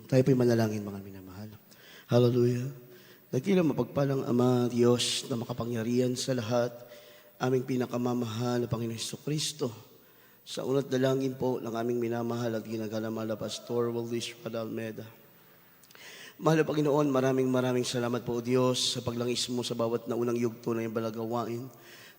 Tayo po'y manalangin, mga minamahal. Hallelujah. Dakilang mapagpalang Ama, Diyos na makapangyarihan sa lahat, aming pinakamamahal na Panginoon Jesucristo. Sa unat dalangin po ng aming minamahal at ginagalamahal na Pastor Waldish Padalmeda. Mahal na Panginoon, maraming salamat po, Diyos, sa paglangis mo sa bawat naunang yugto na yung balagawain,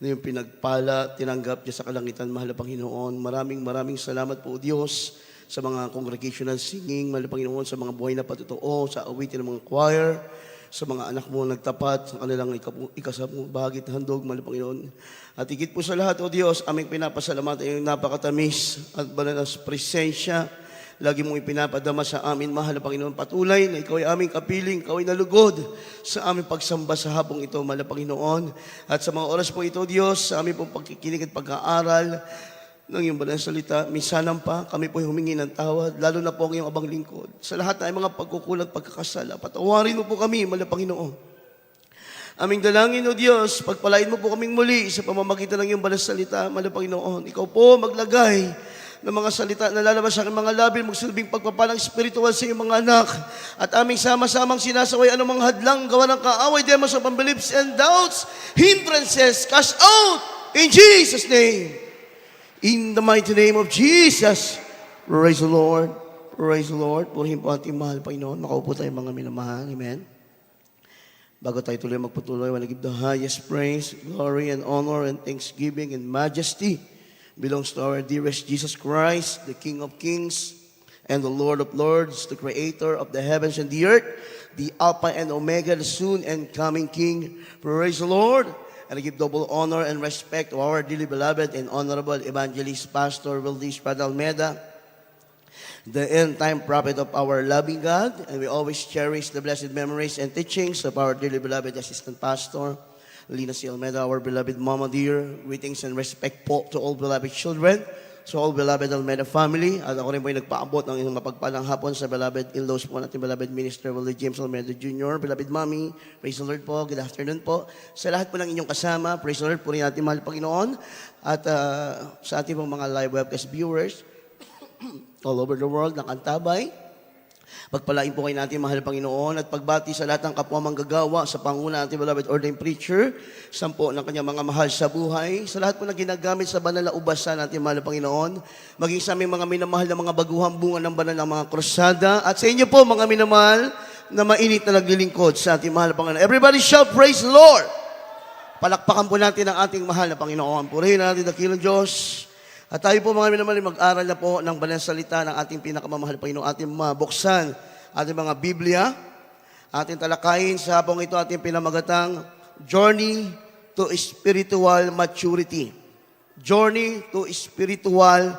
na yung pinagpala, tinanggap niya sa kalangitan, mahal na Panginoon. Maraming salamat po, Diyos, sa mga congregational singing, mahal na Panginoon, sa mga buhay na patutuo, sa awitin ng mga choir, sa mga anak mo nagtapat, sa kanilang ikasapong bahagit handog, mahal na Panginoon. At higit po sa lahat, O Diyos, aming pinapasalamat ay napakatamis at banal na presensya. Lagi mong ipinapadama sa amin, mahal na Panginoon. Patuloy na ikaw ay aming kapiling, ikaw ay nalugod sa aming pagsamba sa hapong ito, mahal na Panginoon. At sa mga oras po ito, Diyos, sa aming pong pagkikinig at pag-aaral ng iyong banal na salita, minsanan pa, kami po humingi ng tawad, lalo na po ang iyong abang lingkod. Sa lahat na mga pagkukulang, pagkakasala, patawarin mo po kami, mahal na Panginoon. Aming dalangin, O Diyos, pagpalain mo po kaming muli sa pamamagitan ng iyong banal na salita, mahal na Panginoon. Ikaw po maglagay ng mga salita na lalabas sa aking mga labi, magsilbing pagpapalang spiritual sa iyong mga anak. At aming sama-samang sinasaway anumang hadlang, gawa ng kaaway, demos of unbeliefs and doubts, hindrances, cast out in Jesus' name. In the mighty name of Jesus. Praise the Lord. Praise the Lord. Purihin po ating mahal, Panginoon. Makaupo tayo mga minamahal. Amen. Bago tayo tuloy magpatuloy, I want to give the highest praise, glory, and honor, and thanksgiving, and majesty belongs to our dearest Jesus Christ, the King of Kings, and the Lord of Lords, the Creator of the heavens and the earth, the Alpha and Omega, the soon and coming King. Praise the Lord. And I give double honor and respect to our dearly beloved and honorable evangelist, Pastor Waldish Padalmeda, the end-time prophet of our loving God. And we always cherish the blessed memories and teachings of our dearly beloved assistant pastor, Lina C. Almeda, our beloved mama dear. Greetings and respect po to all beloved children, to all beloved Almeda family. At ako rin po ay nagpaabot ng inyong mapagpalang hapon sa beloved in-laws po natin, beloved Minister Willie James Almeda Jr., beloved Mommy. Praise the Lord po. Good afternoon po. Sa lahat po ng inyong kasama, praise the Lord po rin natin, mahal Panginoon. At sa ating pong mga live webcast viewers all over the world, nakantabay. Pagpalain po kayo natin, mahal Panginoon, at pagbati sa lahat ng kapwa manggagawa, sa panguna natin, beloved ordained preacher, sampo ng kanyang mga mahal sa buhay, sa lahat po na ginagamit sa banal na ubasan natin, mahal Panginoon, maging sa aming mga minamahal na mga baguhang bunga ng banal ng mga krusada, at sa inyo po, mga minamahal, na mainit na naglilingkod sa ating mahal na Panginoon. Everybody shout, praise the Lord! Palakpakan po natin ang ating mahal na Panginoon. Purihin natin dakilang Diyos. At tayo po mga minamahal, mag-aral na po ng banal salita ng ating pinakamamahal Panginoon, ating mabuksan, ating mga Biblia, ating talakayin sa hapong ito, ating pinamagatang Journey to Spiritual Maturity. Journey to Spiritual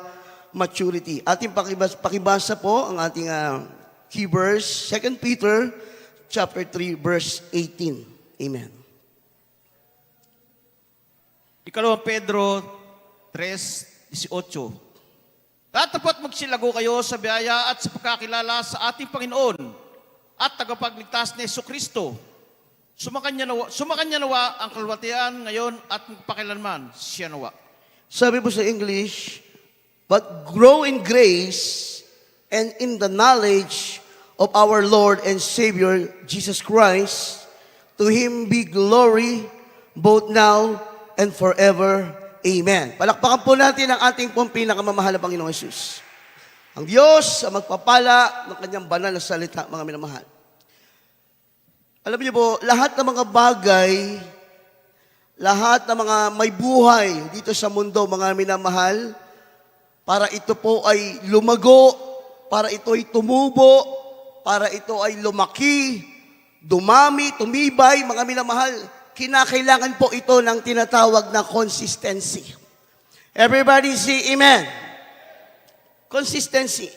Maturity. Ating pakibasa po ang ating key verse, 2 Peter chapter 3, verse 18. Amen. Ikalawang Pedro 3:18. Tatapat magsilago kayo sa biyaya at sa pagkakilala sa ating Panginoon at tagapagligtas ni Jesucristo. Sumakanya nawa ang kalwatian ngayon at magpakilanman siya nawa. Sabi po sa English, but grow in grace and in the knowledge of our Lord and Savior Jesus Christ. To Him be glory both now and forever. Amen. Palakpakan po natin ang ating pong pinakamamahal na Panginoong Jesus. Ang Diyos ang magpapala ng kanyang banal na salita, mga minamahal. Alam niyo po, lahat ng mga bagay, lahat ng mga may buhay dito sa mundo, mga minamahal, para ito po ay lumago, para ito ay tumubo, para ito ay lumaki, dumami, tumibay, mga minamahal, kinakailangan po ito ng tinatawag na consistency. Everybody say amen. Consistency.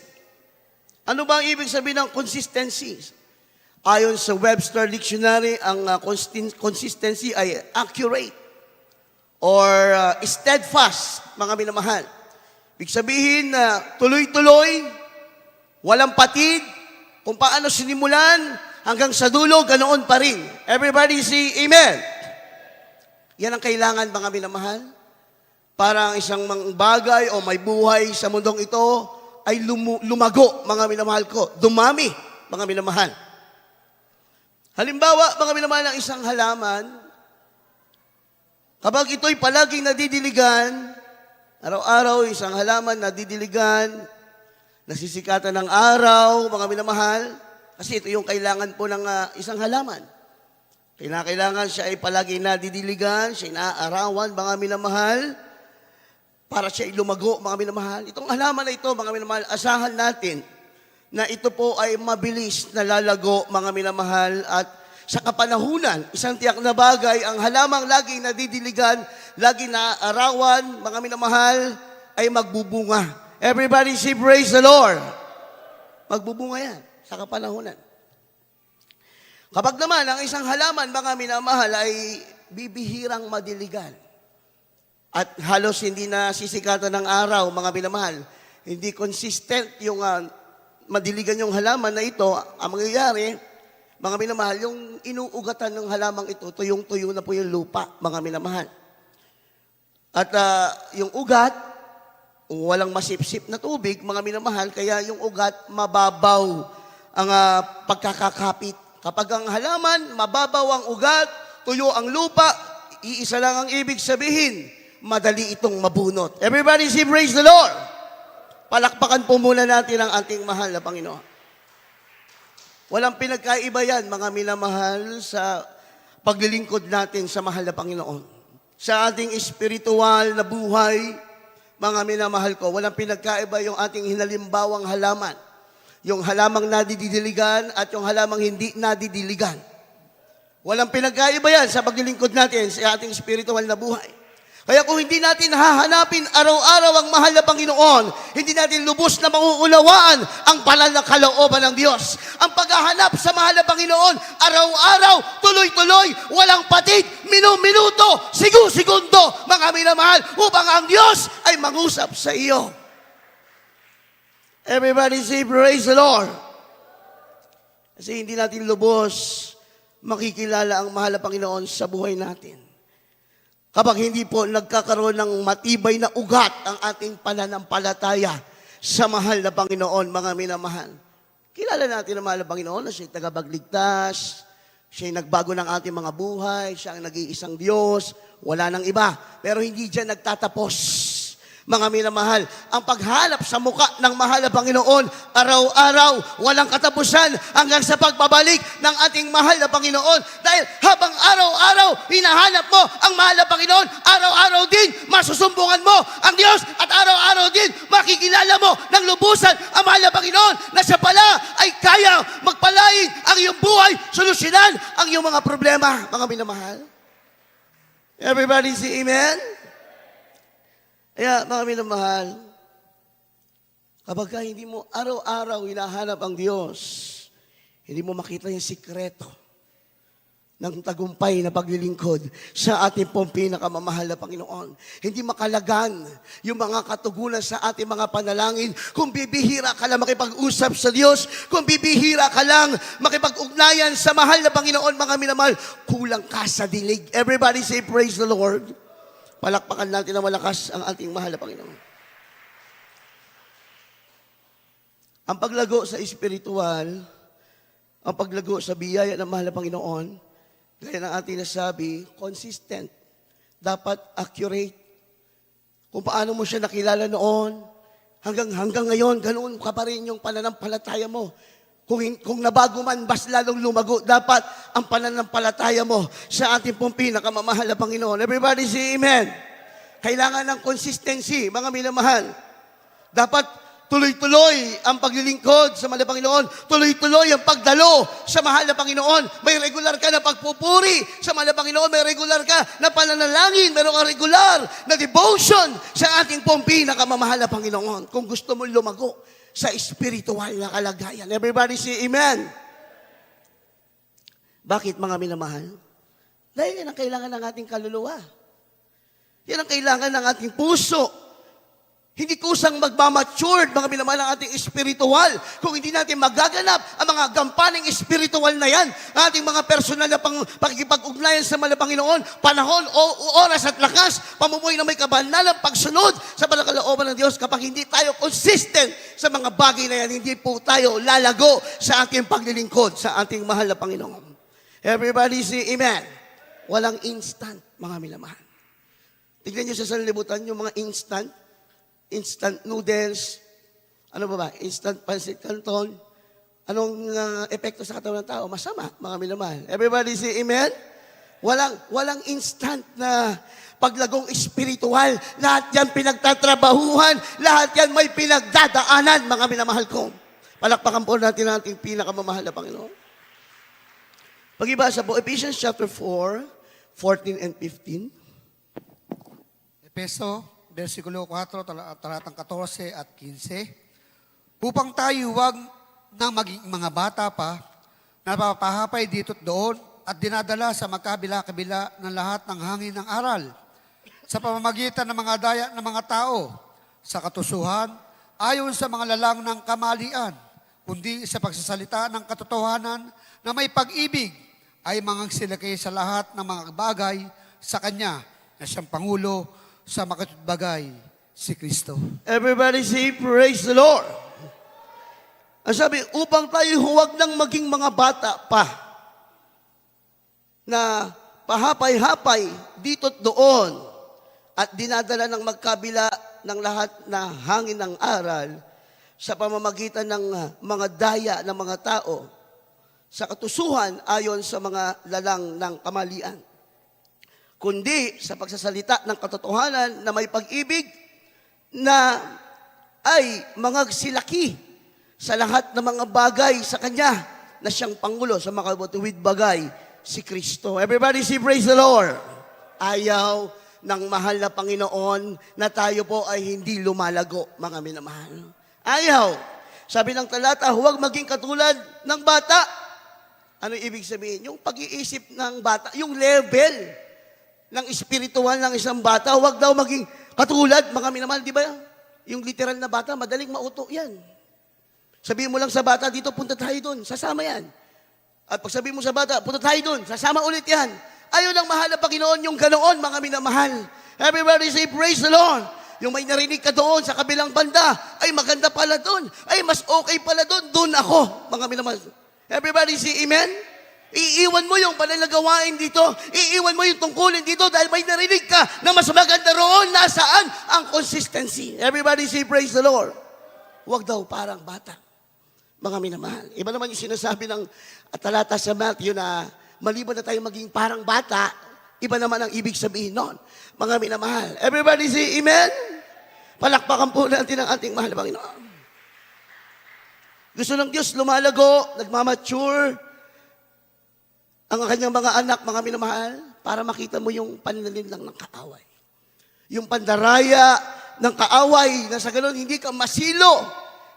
Ano ba ang ibig sabihin ng consistency? Ayon sa Webster Dictionary, ang consistency ay accurate or steadfast, mga minamahal. Ibig sabihin na tuloy-tuloy, walang patid, kung paano sinimulan, hanggang sa dulo, ganoon pa rin. Everybody say amen. Yan ang kailangan, mga minamahal. Para ang isang bagay o may buhay sa mundong ito ay lumago, mga minamahal ko. Dumami, mga minamahal. Halimbawa, mga minamahal, ng isang halaman, kapag ito'y palaging nadidiligan, araw-araw isang halaman nadidiligan, nasisikatan ng araw, mga minamahal, kasi ito yung kailangan po ng isang halaman. Kailangan siya ay palaging nadidiligan, siya ay naaarawan, mga minamahal, para siya ay lumago, mga minamahal. Itong halaman na ito, mga minamahal, asahan natin na ito po ay mabilis na lalago, mga minamahal, at sa kapanahunan, isang tiyak na bagay, ang halamang laging nadidiligan, laging naaarawan, mga minamahal, ay magbubunga. Everybody say, praise the Lord. Magbubunga yan sa kapanahunan. Kapag naman ang isang halaman, mga minamahal, ay bibihirang madiligan at halos hindi na sisikatan ng araw, mga minamahal, hindi consistent yung madiligan yung halaman na ito, ang mangyayari, mga minamahal, yung inuugatan ng halamang ito, tuyong-tuyo na po yung lupa, mga minamahal. At yung ugat, walang masipsip na tubig, mga minamahal, kaya yung ugat, mababaw ang pagkakakapit. Kapag ang halaman, mababaw ang ugat, tuyo ang lupa, iisa lang ang ibig sabihin, madali itong mabunot. Everybody say, praise the Lord! Palakpakan po muna natin ang ating mahal na Panginoon. Walang pinagkaiba yan, mga minamahal, sa paglilingkod natin sa mahal na Panginoon. Sa ating espiritual na buhay, mga minamahal ko, walang pinagkaiba yung ating hinalimbawang halaman. Yung halamang nadidiligan at yung halamang hindi nadidiligan. Walang pinagkaiba yan sa paglilingkod natin sa ating espiritual na buhay. Kaya kung hindi natin hahanapin araw-araw ang mahal na Panginoon, hindi natin lubos na mauunawaan ang banal na kalooban ng Diyos. Ang paghahanap sa mahal na Panginoon, araw-araw, tuloy-tuloy, walang patid, minuto, segundo, mga minamahal, upang ang Diyos ay mangusap sa iyo. Everybody say, praise the Lord. Kasi hindi natin lubos makikilala ang mahal na Panginoon sa buhay natin. Kapag hindi po nagkakaroon ng matibay na ugat ang ating pananampalataya sa mahal na Panginoon, mga minamahal. Kilala natin ang mahal na Panginoon na siya'y tagapagligtas, siya'y nagbago ng ating mga buhay, siya ang nag-iisang Diyos, wala nang iba. Pero hindi dyan nagtatapos. Mga minamahal, ang paghanap sa muka ng mahal na Panginoon, araw-araw, walang katapusan hanggang sa pagbabalik ng ating mahal na Panginoon. Dahil habang araw-araw, hinahanap mo ang mahal na Panginoon, araw-araw din, masusumbungan mo ang Diyos at araw-araw din, makikilala mo ng lubusan ang mahal na Panginoon na siya pala ay kaya magpalain ang iyong buhay, solusyonan ang iyong mga problema, mga minamahal. Everybody say amen? Kaya, mga minamahal, kapag hindi mo araw-araw hinahanap ang Diyos, hindi mo makita yung sikreto ng tagumpay na paglilingkod sa ating pong pinakamamahal na Panginoon. Hindi makalagan yung mga katugunan sa ating mga panalangin kung bibihira ka lang makipag-usap sa Diyos, kung bibihira ka lang makipag-ugnayan sa mahal na Panginoon, mga minamahal, kulang ka sa dilig. Everybody say, praise the Lord. Palakpakan natin na malakas ang ating mahal na Panginoon. Ang paglago sa espiritual, ang paglago sa biyaya ng mahal na Panginoon, gaya ng ating nasabi, consistent. Dapat accurate. Kung paano mo siya nakilala noon, hanggang ngayon, ganoon ka pa rin yung pananampalataya mo. Kung nabago man, mas lalong lumago. Dapat ang pananampalataya mo sa ating pong pinakamamahal na Panginoon. Everybody say amen. Kailangan ng consistency, mga minamahal. Dapat tuloy-tuloy ang paglilingkod sa mahal na Panginoon. Tuloy-tuloy ang pagdalo sa mahal na Panginoon. May regular ka na pagpupuri sa mahal na Panginoon. May regular ka na pananalangin. Mayroong ka regular na devotion sa ating pong pinakamamahal na Panginoon. Kung gusto mo lumago sa spiritual na kalagayan. Everybody say amen. Bakit, mga minamahal? Dahil yan ang kailangan ng ating kaluluwa. Yan ang kailangan ng ating puso. Hindi kusang magmamature, mga minamahal, ang ating espiritual. Kung hindi natin magaganap ang mga gampaning espiritual na yan, ang ating mga personal na pakikipag-ugnayan sa mahal na Panginoon, panahon o oras at lakas, pamumuhay na may kabanalang pagsunod sa panakalooban ng Diyos. Kapag hindi tayo consistent sa mga bagay na yan, hindi po tayo lalago sa ating paglilingkod sa ating mahal na Panginoon. Everybody say amen. Walang instant, mga minamahal. Tignan nyo sa sanlibutan yung mga instant noodles, ano ba ba? Instant pancit canton. Anong epekto sa katawan ng tao? Masama, mga minamahal. Everybody say amen? Walang instant na paglagong espiritual. Lahat yan pinagtatrabahuhan. Lahat yan may pinagdadaanan, mga minamahal ko. Palakpakan po natin ang ating pinakamamahal na Panginoon. Pag-ibasa po, Ephesians chapter 4, 14 and 15. Efeso, versikulo 4, talatang 14 at 15. Upang tayo huwag nang maging mga bata pa, na napapahapay dito't doon at dinadala sa magkabila-kabila ng lahat ng hangin ng aral, sa pamamagitan ng mga daya ng mga tao, sa katusuhan, ayon sa mga lalang ng kamalian, kundi sa pagsasalita ng katotohanan na may pag-ibig, ay mangagsilaki sa lahat ng mga bagay sa Kanya, na siyang Pangulo sa makatutbagay, si Kristo. Everybody say, praise the Lord. Ang sabi, upang tayo huwag nang maging mga bata pa, na pahapay-hapay dito't doon, at dinadala ng magkabila ng lahat na hangin ng aral, sa pamamagitan ng mga daya ng mga tao, sa katusuhan ayon sa mga lalang ng kamalian, kundi sa pagsasalita ng katotohanan na may pag-ibig na ay mangagsilaki sa lahat ng mga bagay sa Kanya na siyang Pangulo sa makabuluhang bagay, si Kristo. Everybody say praise the Lord. Ayaw ng mahal na Panginoon na tayo po ay hindi lumalago, mga minamahal. Ayaw. Sabi ng talata, huwag maging katulad ng bata. Ano ibig sabihin? Yung pag-iisip ng bata, yung level ng espiritual ng isang bata, huwag daw maging katulad, mga minamahal, di ba? Yung literal na bata, madaling mauto yan. Sabihin mo lang sa bata, dito punta tayo doon, sasama yan. At pag sabihin mo sa bata, punta tayo doon, sasama ulit yan. Ayaw ng mahal na Panginoon yung ganoon, mga minamahal. Everybody say, praise the Lord. Yung may narinig ka doon sa kabilang banda, ay maganda pala doon, ay mas okay pala doon, doon ako, mga minamahal. Everybody say amen? Iiwan mo yung panalagawain dito. Iiwan mo yung tungkulin dito dahil may narinig ka na mas maganda roon. Nasaan ang consistency? Everybody say praise the Lord. Huwag daw parang bata. Mga minamahal. Iba naman yung sinasabi ng talata sa Matthew na maliban na tayo maging parang bata, iba naman ang ibig sabihin nun. Mga minamahal. Everybody say amen? Palakpakan po natin ang ating mahal na Panginoon. Gusto ng Diyos lumalago, nagmamature, ang kanyang mga anak, mga minamahal, para makita mo yung panlalim lang ng kaaway. Yung pandaraya ng kaaway, na sa ganun, hindi ka masilo,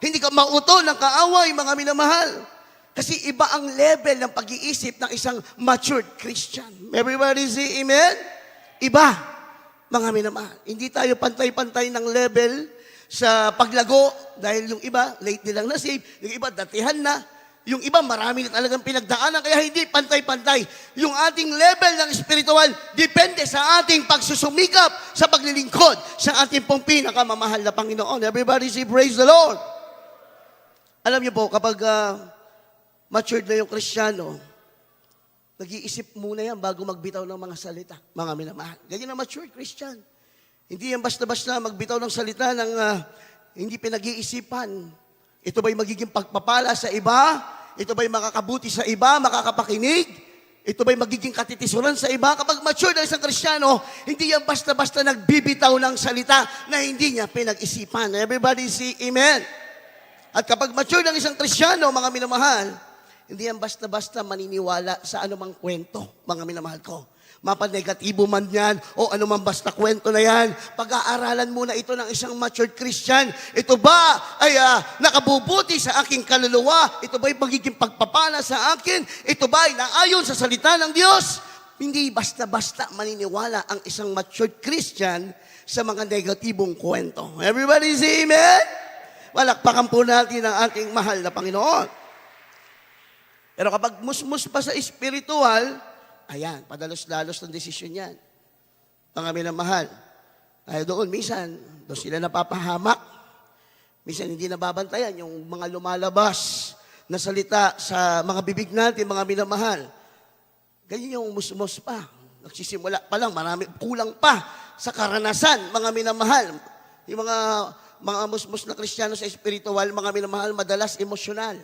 hindi ka mauto ng kaaway, mga minamahal. Kasi iba ang level ng pag-iisip ng isang matured Christian. Everybody say amen? Iba, mga minamahal. Hindi tayo pantay-pantay ng level sa paglago, dahil yung iba, late nilang na-save, yung iba, datihan na, yung iba, marami na talagang pinagdaanan, kaya hindi pantay-pantay. Yung ating level ng spiritual, depende sa ating pagsusumikap sa paglilingkod sa ating pong pinakamamahal na Panginoon. Everybody say, praise the Lord. Alam niyo po, kapag matured na yung Kristiyano, nag-iisip muna yan bago magbitaw ng mga salita, mga minamahal. Ganyan ang matured Christian. Hindi yan basta-basta magbitaw ng salita ng hindi pinag-iisipan. Ito ba'y magiging pagpapala sa iba? Ito ba'y makakabuti sa iba, makakapakinig? Ito ba'y magiging katitisuran sa iba? Kapag mature na isang Kristiyano, hindi yan basta-basta nagbibitaw ng salita na hindi niya pinag-isipan. Everybody say amen. At kapag mature ng isang Kristiyano, mga minamahal, hindi yan basta-basta maniniwala sa anumang kwento, mga minamahal ko. Mapanegatibo man yan o anumang basta kwento na yan. Pag-aaralan muna ito ng isang matured Christian. Ito ba ay nakabubuti sa aking kaluluwa? Ito ba ay magiging pagpapala sa akin? Ito ba ay naayon sa salita ng Diyos? Hindi basta-basta maniniwala ang isang matured Christian sa mga negatibong kwento. Everybody say amen? Palakpakan po natin ang ating mahal na Panginoon. Pero kapag musmus pa sa espiritual, ayan, padalos-dalos ng desisyon yan. Mga minamahal. Ay doon, minsan, doon sila napapahamak. Minsan hindi nababantayan yung mga lumalabas na salita sa mga bibig natin, mga minamahal. Ganyan yung musmus pa. Nagsisimula pa lang, marami, kulang pa sa karanasan, mga minamahal. Yung mga musmus na Kristiyano sa espiritual, mga minamahal, madalas emosyonal.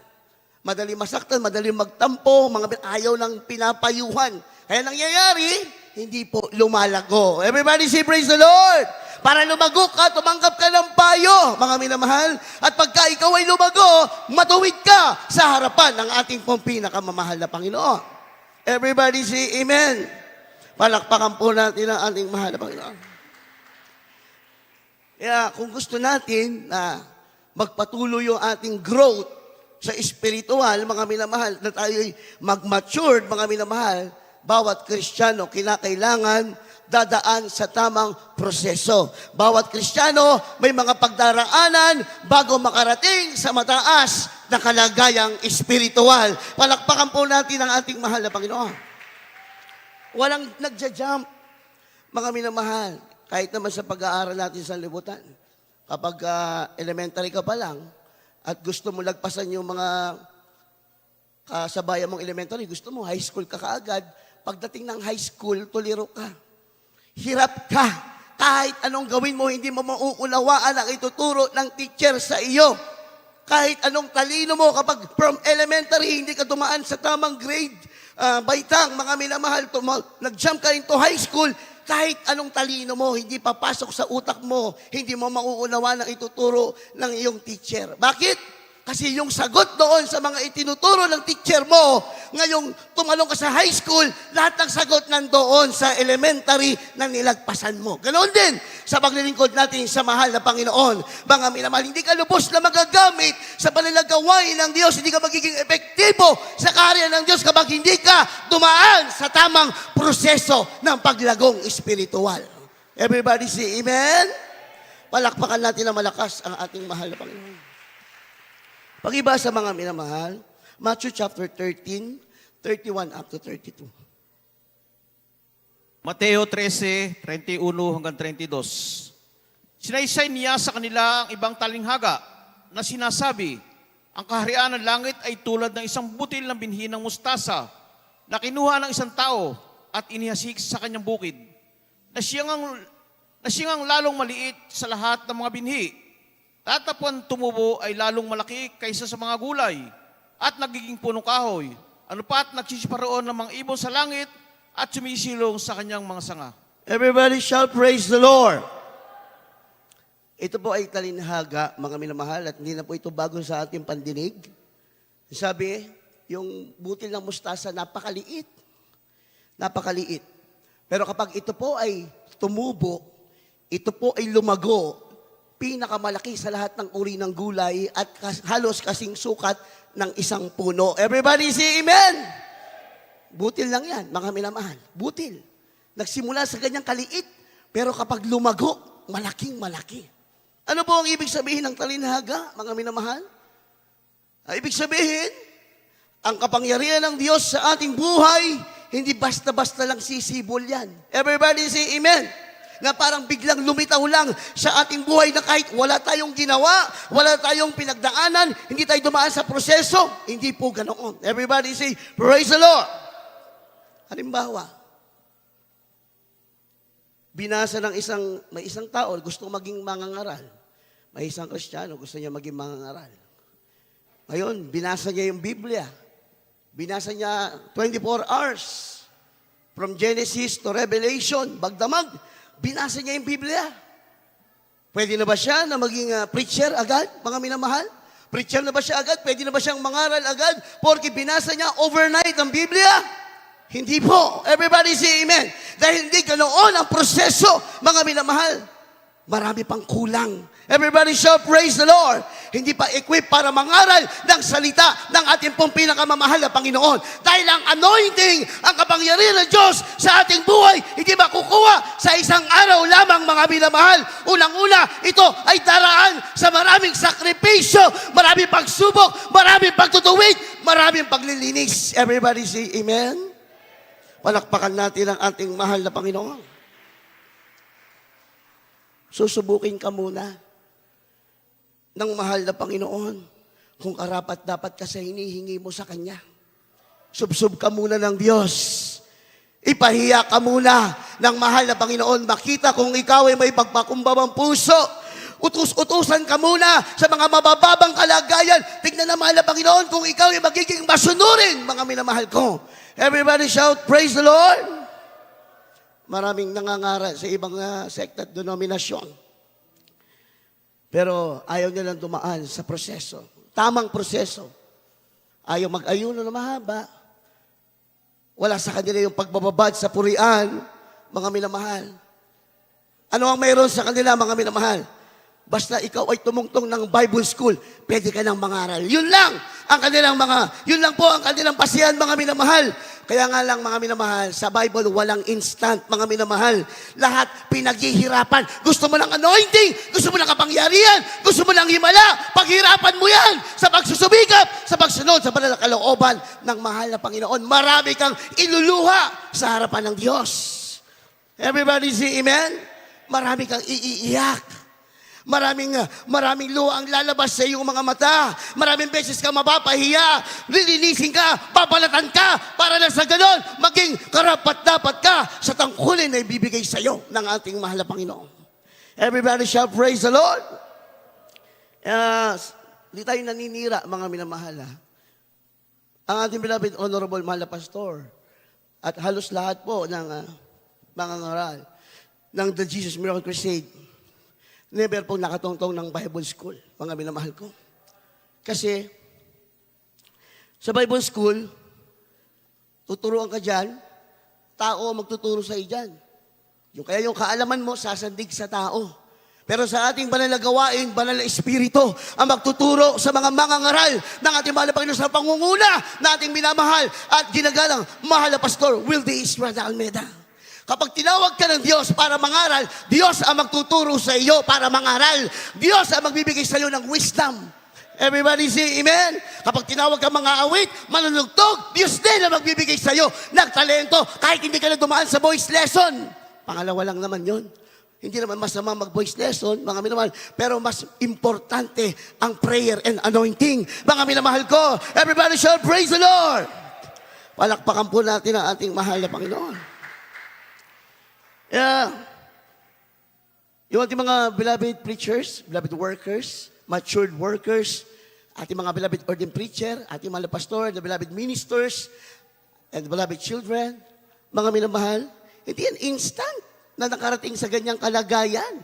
Madali masaktan, madali magtampo, ayaw ng pinapayuhan. Kaya nangyayari, hindi po lumalago. Everybody say praise the Lord! Para lumago ka, tumanggap ka ng payo, mga minamahal. At pagka ikaw ay lumago, matuwid ka sa harapan ng ating pong pinakamamahal na Panginoon. Everybody say amen. Palakpakan po natin ang ating mahal na Panginoon. Kaya kung gusto natin na magpatuloy yung ating growth sa spiritual, mga minamahal, na tayo'y mag-matured, mga minamahal, bawat Kristiyano kinakailangan dadaan sa tamang proseso. Bawat Kristiyano may mga pagdaraanan bago makarating sa mataas na kalagayang espiritual. Palakpakan po natin ang ating mahal na Panginoon. Walang nagja-jump, mga minamahal. Kahit naman sa pag-aaral natin sa libutan. Kapag elementary ka pa lang, at gusto mo lagpasan yung mga kasabayan mong elementary, gusto mo high school ka kaagad, pagdating ng high school, tuliro ka. Hirap ka. Kahit anong gawin mo, hindi mo mauunawaan ang ituturo ng teacher sa iyo. Kahit anong talino mo, kapag from elementary, hindi ka tumaan sa tamang grade, baitang, mga minamahal, nag-jump ka into high school, kahit anong talino mo, hindi papasok sa utak mo, hindi mo mauunawaan ang ituturo ng iyong teacher. Bakit? Kasi yung sagot doon sa mga itinuturo ng teacher mo, ngayong tumalong ka sa high school, lahat ng sagot nandoon sa elementary na nilagpasan mo. Ganoon din sa paglilingkod natin sa mahal na Panginoon. Mga minamahal, hindi ka lubos na magagamit sa panalagawain ng Diyos, hindi ka magiging epektibo sa karya ng Diyos kapag hindi ka dumaan sa tamang proseso ng paglagong espiritual. Everybody say amen? Palakpakan natin na malakas ang ating mahal na Panginoon. Pag-iba sa mga minamahal, Matthew chapter 13, 31 up to 32. Mateo 13, 31 hanggang 32. Sinaysay niya sa kanila ang ibang talinghaga na sinasabi, ang kaharian ng langit ay tulad ng isang butil ng binhi ng mustasa na kinuha ng isang tao at inihasik sa kanyang bukid, na siyang lalong maliit sa lahat ng mga binhi. Tatapuan tumubo ay lalong malaki kaysa sa mga gulay at nagiging punong kahoy. Ano pa't nagsisiparoon ng mga ibon sa langit at sumisilong sa kanyang mga sanga. Everybody shall praise the Lord. Ito po ay talinhaga, mga minamahal, at hindi na po ito bago sa ating pandinig. Sabi, yung butil ng mustasa, napakaliit. Napakaliit. Pero kapag ito po ay tumubo, ito po ay lumago, pinakamalaki sa lahat ng uri ng gulay at halos kasing sukat ng isang puno. Everybody say amen! Butil lang yan, mga minamahal. Butil. Nagsimula sa ganyang kaliit, pero kapag lumago, malaking malaki. Ano po ang ibig sabihin ng talinhaga, mga minamahal? Ibig sabihin, ang kapangyarihan ng Diyos sa ating buhay, hindi basta-basta lang sisibol yan. Everybody say amen! Na parang biglang lumitaw lang sa ating buhay na kahit wala tayong ginawa, wala tayong pinagdaanan, hindi tayo dumaan sa proseso, hindi po ganoon. Everybody say, praise the Lord! Halimbawa, binasa ng may isang tao, gusto maging mangangaral. May isang Kristiyano, gusto niya maging mangangaral. Ngayon, binasa niya yung Biblia. Binasa niya 24 hours. From Genesis to Revelation, bagdamag, binasa niya yung Biblia. Pwede na ba siya na maging preacher agad, mga minamahal? Preacher na ba siya agad? Pwede na ba siyang mangaral agad? Porque binasa niya overnight ang Biblia? Hindi po. Everybody say amen. Dahil hindi ganoon ang proseso, mga minamahal. Marami pang kulang. Everybody shall praise the Lord. hindi pa equip para mangaral ng salita ng ating pong pinakamamahal na Panginoon. Dahil ang anointing, ang kapangyarihan ng Diyos sa ating buhay, hindi makukuha sa isang araw lamang, mga minamahal. Unang-una, ito ay daraan sa maraming sakripisyo, maraming pagsubok, maraming pagtutuwid, maraming paglilinis. Everybody say amen? Palakpakan natin ang ating mahal na Panginoon. Susubukin ka muna ng mahal na Panginoon kung karapat-dapat ka sa hinihingi mo sa Kanya. Subsub ka muna ng Diyos. Ipahiya ka muna ng mahal na Panginoon. Makita kung ikaw ay may pagpakumbabang puso. Utusan ka muna sa mga mabababang kalagayan. Tignan na mahal na Panginoon kung ikaw ay magiging masunurin, mga minamahal ko. Everybody shout, praise the Lord. Maraming nangangara sa ibang sekta at denominasyon. Pero ayaw nilang dumaan sa proseso. Tamang proseso. Ayaw mag-ayuno na mahaba. Wala sa kanila yung pagbababad sa purian, mga minamahal. Ano ang mayroon sa kanila, mga minamahal? Basta ikaw ay tumungtong ng Bible school, pwede ka nang mangaral. Yun lang po ang kanilang pasihan, mga minamahal. Kaya nga lang, mga minamahal, sa Bible walang instant, mga minamahal. Lahat pinaghihirapan. Gusto mo ng anointing, gusto mo ng kapangyarihan, gusto mo ng himala, paghirapan mo yan sa pagsusubikap, sa pagsunod, sa banal na kalooban ng mahal na Panginoon. Marami kang iluluha sa harapan ng Diyos. Everybody say amen? Marami kang iiyak. Maraming luha ang lalabas sa iyong mga mata. Maraming beses ka mapapahiya. Lilinisin ka, papalatan ka, para na sa ganon, maging karapat-dapat ka sa tangkulin na ibibigay sa iyo ng ating mahal na Panginoon. Everybody shall praise the Lord. Di tayo naninira, mga minamahal. Ang ating beloved honorable mahal na pastor at halos lahat po ng mga ngaral ng The Jesus Miracle Crusade, never po nakatungtong ng Bible school, mga minamahal ko. Kasi, sa Bible school, tuturuan ka dyan, tao ang magtuturo sa iyo dyan. Kaya yung kaalaman mo, sasandig sa tao. Pero sa ating banal na gawain, banal na espiritu, ang magtuturo sa mga mangangaral ng ating mahal na Panginoon sa pangunguna na ating minamahal at ginagalang mahal na pastor, Wildy Israel Almeida. Kapag tinawag ka ng Diyos para mangaral, Diyos ang magtuturo sa iyo para mangaral. Diyos ang magbibigay sa iyo ng wisdom. Everybody say amen? Kapag tinawag ka mga awit, manunugtog, Diyos din ang magbibigay sa iyo ng talento kahit hindi ka na dumaan sa voice lesson. Pangalawa lang naman yun. Hindi naman masama mag-voice lesson, mga minamahal, pero mas importante ang prayer and anointing. Mga minamahal ko, everybody shall praise the Lord. Palakpakan po natin ang ating mahal na Panginoon. Yung ating mga beloved preachers, beloved workers, matured workers, ating mga beloved ordained preacher, ating mga pastor, the beloved ministers, and beloved children, mga minamahal, hindi yan instant na nakarating sa ganyang kalagayan.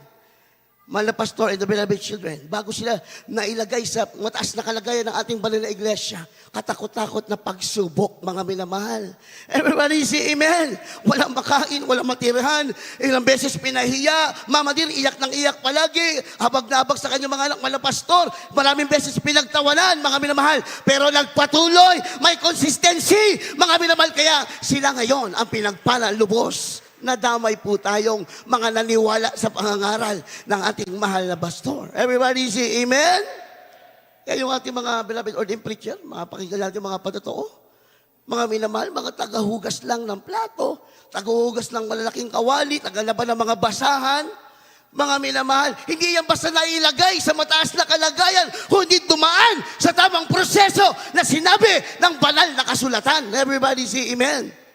Mahal na pastor and the beloved children, bago sila nailagay sa mataas na kalagayan ng ating banal na iglesia, katakot-takot na pagsubok, mga minamahal. Everybody say amen. Walang makain, walang matirahan. Ilang beses pinahiya, mama din, iyak ng iyak palagi. Habag na habag sa kanyang mga anak, mahal na pastor. Maraming beses pinagtawanan, mga minamahal. Pero nagpatuloy, may consistency, mga minamahal. Kaya sila ngayon ang pinagpala lubos. Nadamay po tayong mga naniwala sa pangangaral ng ating mahal na pastor. Everybody say amen? Kaya yung ating mga beloved ordained preacher, mga pakinggan natin mga patotoo, mga minamahal, mga tagahugas lang ng plato, tagahugas ng malalaking kawali, tagalaban ng mga basahan, mga minamahal, hindi yan basta nailagay sa mataas na kalagayan, kundi dumaan sa tamang proseso na sinabi ng banal na kasulatan. Everybody say amen?